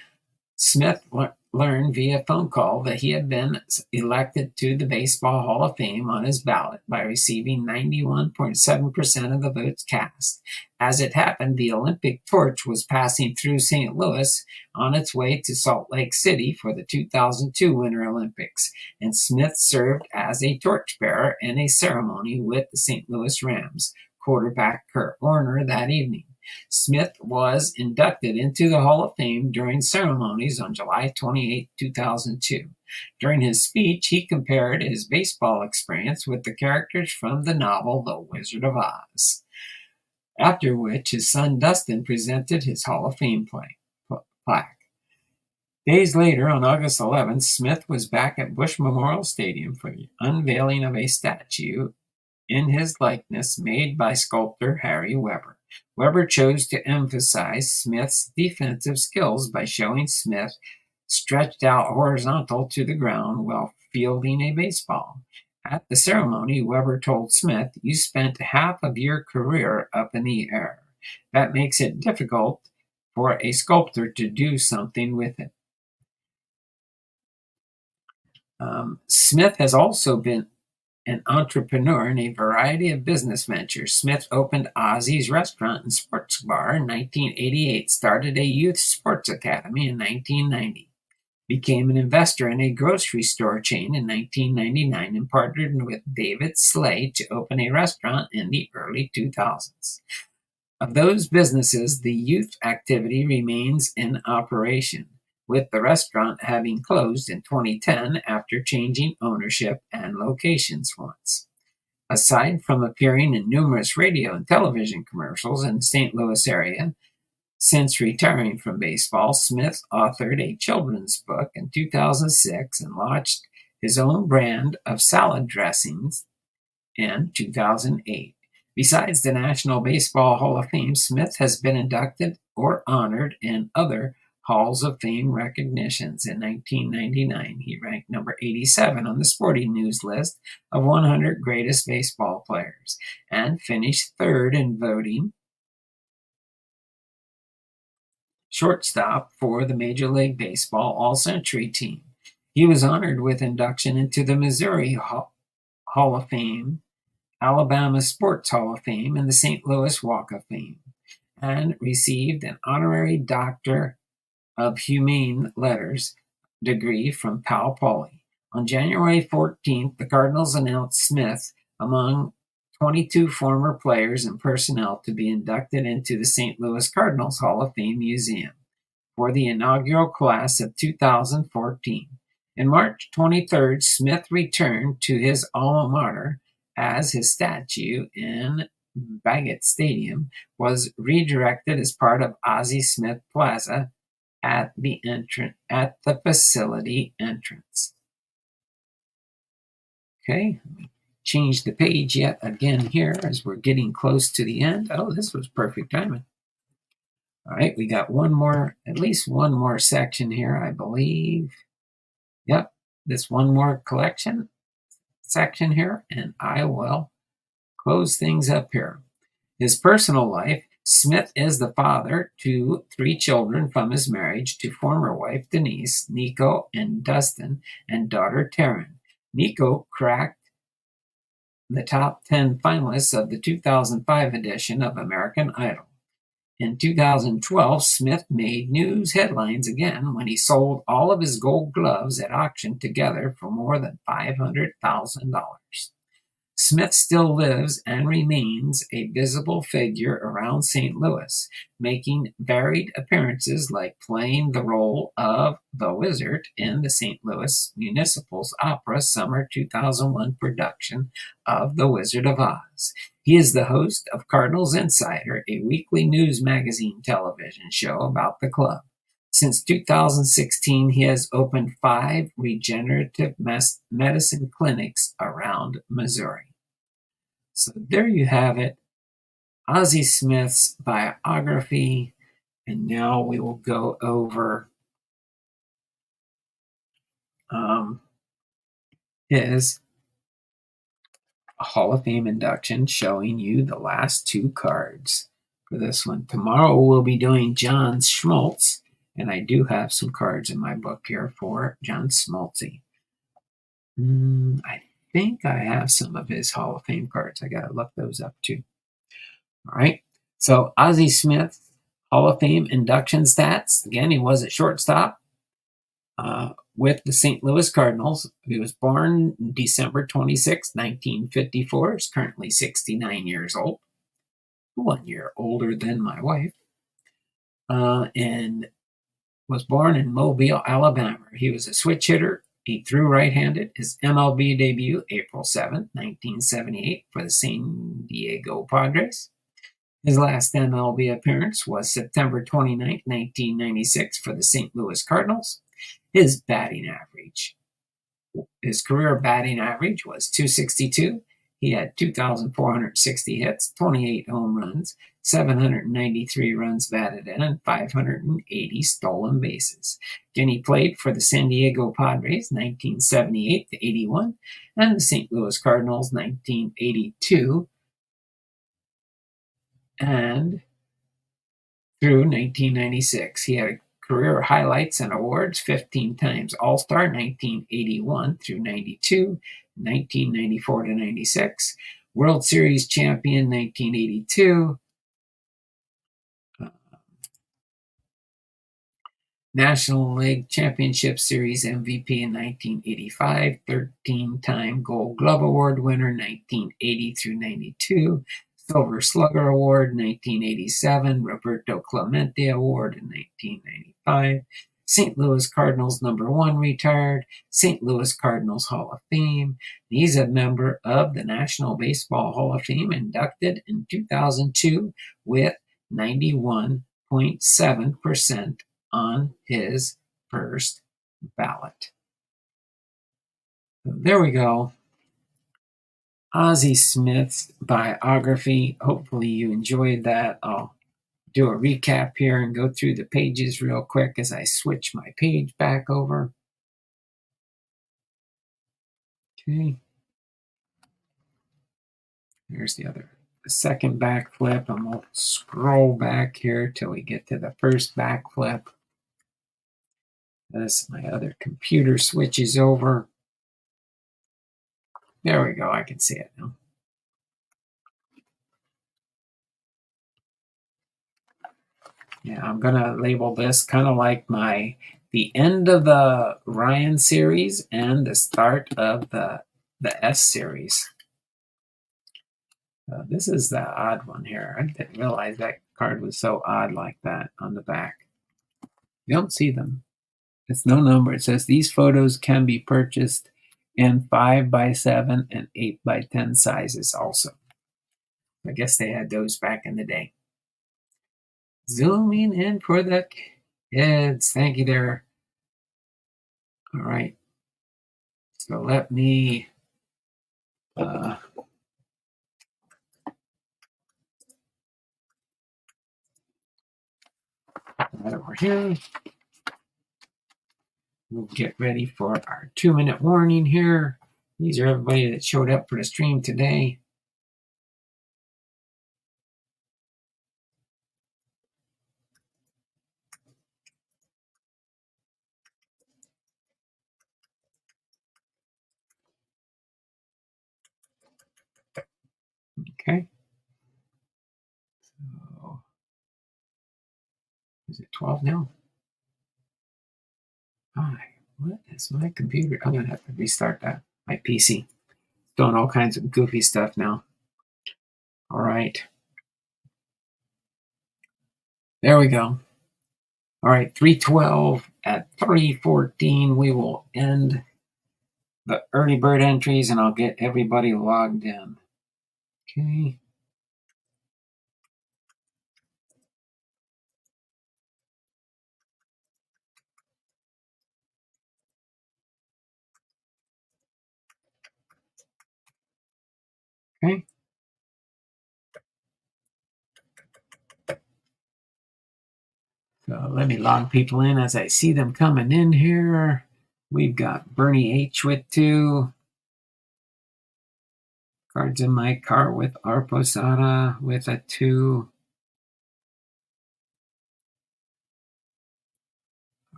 Smith learned via phone call that he had been elected to the Baseball Hall of Fame on his ballot by receiving 91.7% of the votes cast. As it happened, the Olympic torch was passing through St. Louis on its way to Salt Lake City for the 2002 Winter Olympics, and Smith served as a torchbearer in a ceremony with the St. Louis Rams quarterback Kurt Warner that evening. Smith was inducted into the Hall of Fame during ceremonies on July 28, 2002. During his speech, he compared his baseball experience with the characters from the novel The Wizard of Oz, after which his son Dustin presented his Hall of Fame plaque. Days later, on August 11th, Smith was back at Busch Memorial Stadium for the unveiling of a statue in his likeness made by sculptor Harry Weber. Weber chose to emphasize Smith's defensive skills by showing Smith stretched out horizontal to the ground while fielding a baseball. At the ceremony, Weber told Smith, "You spent half of your career up in the air. That makes it difficult for a sculptor to do something with it." Smith has also been an entrepreneur in a variety of business ventures. Smith opened OZZIE's restaurant and sports bar in 1988, started a youth sports academy in 1990, became an investor in a grocery store chain in 1999, and partnered with David Slade to open a restaurant in the early 2000s. Of those businesses, the youth activity remains in operation, with the restaurant having closed in 2010 after changing ownership and locations once. Aside from appearing in numerous radio and television commercials in the St. Louis area, since retiring from baseball, Smith authored a children's book in 2006 and launched his own brand of salad dressings in 2008. Besides the National Baseball Hall of Fame, Smith has been inducted or honored in other Halls of Fame recognitions. In 1999, he ranked number 87 on the Sporting News list of 100 greatest baseball players and finished third in voting shortstop for the Major League Baseball All-Century team. He was honored with induction into the Missouri Hall of Fame, Alabama Sports Hall of Fame, and the St. Louis Walk of Fame, and received an honorary Doctor of Humane Letters degree from Cal Poly. On January 14th, the Cardinals announced Smith among 22 former players and personnel to be inducted into the St. Louis Cardinals Hall of Fame Museum for the inaugural class of 2014. On March 23rd, Smith returned to his alma mater as his statue in Baggett Stadium was redirected as part of OZZIE Smith Plaza at the facility entrance. Okay, change the page yet again here as we're getting close to the end. Oh, this was perfect timing. All right, we got at least one more section here, I believe. Yep, this one more section here, and I will close things up here. His personal life. Smith is the father to 3 children from his marriage to former wife Denise, Nico and Dustin, and daughter Taryn. Nico cracked the top 10 finalists of the 2005 edition of American Idol. In 2012, Smith made news headlines again when he sold all of his gold gloves at auction together for more than $500,000. Smith still lives and remains a visible figure around St. Louis, making varied appearances like playing the role of the Wizard in the St. Louis Municipal's Opera Summer 2001 production of The Wizard of Oz. He is the host of Cardinals Insider, a weekly news magazine television show about the club. Since 2016, he has opened 5 regenerative medicine clinics around Missouri. So there you have it, OZZIE Smith's biography. And now we will go over his Hall of Fame induction, showing you the last 2 cards for this one. Tomorrow we'll be doing John Schmaltz, and I do have some cards in my book here for John Schmaltzy. I think I have some of his Hall of Fame cards. I got to look those up too. All right. So OZZIE Smith, Hall of Fame induction stats. Again, he was at shortstop with the St. Louis Cardinals. He was born December 26, 1954. He's currently 69 years old, 1 year older than my wife, and was born in Mobile, Alabama. He was a switch hitter. He threw right-handed. His MLB debut, April 7, 1978, for the San Diego Padres. His last MLB appearance was September 29, 1996, for the St. Louis Cardinals. His career batting average was .262. He had 2,460 hits, 28 home runs, 793 runs batted in, and 580 stolen bases. Again, he played for the San Diego Padres 1978 to 81 and the St. Louis Cardinals 1982 and through 1996. He had career highlights and awards: 15 times All-Star 1981 through 92, 1994 to 96, World Series champion 1982, National League Championship Series MVP in 1985, 13-time Gold Glove Award winner 1980 through 92, Silver Slugger Award 1987, Roberto Clemente Award in 1995, St. Louis Cardinals #1 retired, St. Louis Cardinals Hall of Fame. He's a member of the National Baseball Hall of Fame, inducted in 2002 with 91.7% on his first ballot. So there we go. OZZIE Smith's biography. Hopefully you enjoyed that. I'll do a recap here and go through the pages real quick as I switch my page back over. Okay. Here's the second back flip, and we'll scroll back here till we get to the first back flip. As my other computer switches over. There we go. I can see it now. Yeah, I'm gonna label this kind of like the end of the Ryan series and the start of the S series. This is the odd one here. I didn't realize that card was so odd like that on the back. You don't see them. It's no number. It says these photos can be purchased in 5x7 and 8x10 sizes also. I guess they had those back in the day. Zooming in for the kids. Thank you there. All right. So let me that over here. We'll get ready for our 2-minute warning here. These are everybody that showed up for the stream today. Okay. So, is it 12 now? Hi. What is my computer? I'm going to have to restart that. My PC. doing all kinds of goofy stuff now. All right. There we go. All right, 312 at 314. We will end the early bird entries and I'll get everybody logged in. Okay. Okay. So let me log people in as I see them coming in here. We've got Bernie H with 2. Cards in my car with our Posada with a 2.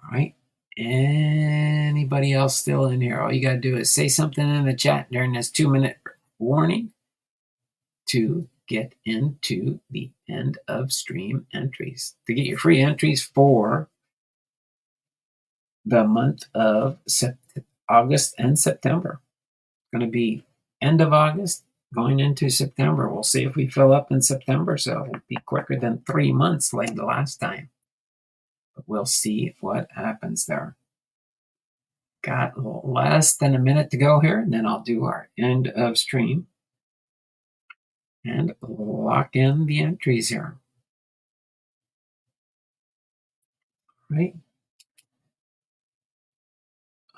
All right. Anybody else still in here? All you got to do is say something in the chat during this 2-minute warning to get into the end of stream entries. To get your free entries for the month of August and September. It's going to be end of August going into September. We'll see if we fill up in September, so it'll be quicker than 3 months like the last time. But we'll see what happens there. Got less than a minute to go here, and then I'll do our end of stream and lock in the entries here. Right?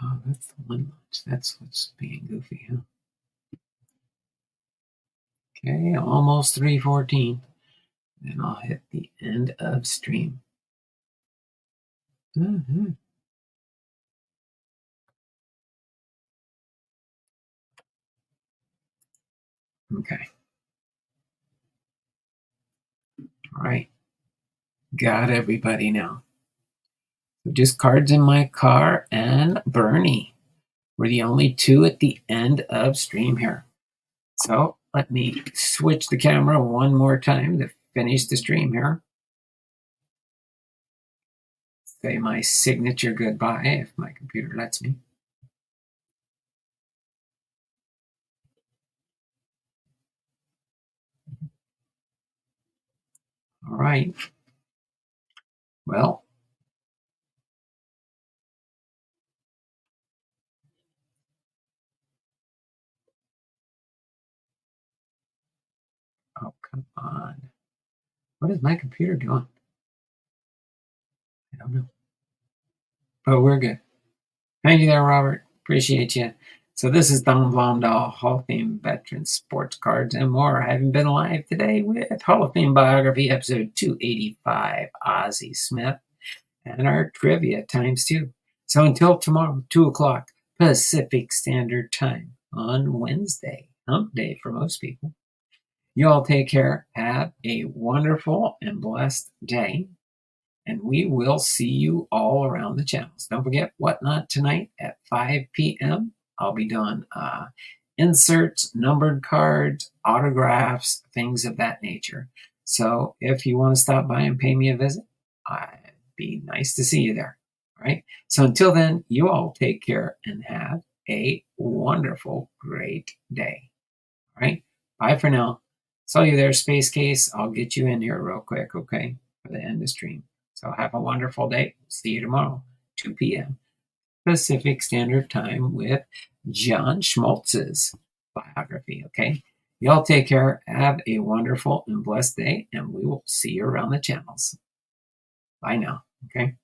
Oh, that's the one launch. That's what's being goofy, huh? Okay, almost 314. Then I'll hit the end of stream. Okay. All right. Got everybody now. So just cards in my car and Bernie. We're the only 2 at the end of stream here. So let me switch the camera one more time to finish the stream here. Say my signature goodbye if my computer lets me. All right. Well, oh, come on. What is my computer doing? I don't know. But we're good. Thank you there, Robert. Appreciate you. So this is Don Blomdahl, Hall of Fame veteran sports cards and more. I haven't been live today with Hall of Fame biography episode 285, Ozzie Smith, and our trivia ×2. So until tomorrow, 2 o'clock Pacific Standard Time on Wednesday, hump day for most people. You all take care. Have a wonderful and blessed day. And we will see you all around the channels. Don't forget Whatnot tonight at 5 p.m. I'll be doing inserts, numbered cards, autographs, things of that nature. So if you want to stop by and pay me a visit, I'd be nice to see you there. All right. So until then, you all take care and have a wonderful, great day. All right. Bye for now. Saw you there, Space Case. I'll get you in here real quick, okay, for the end of stream. So have a wonderful day. See you tomorrow, 2 p.m. Pacific Standard Time with John Schmaltz's biography, okay? Y'all take care. Have a wonderful and blessed day, and we will see you around the channels. Bye now, okay?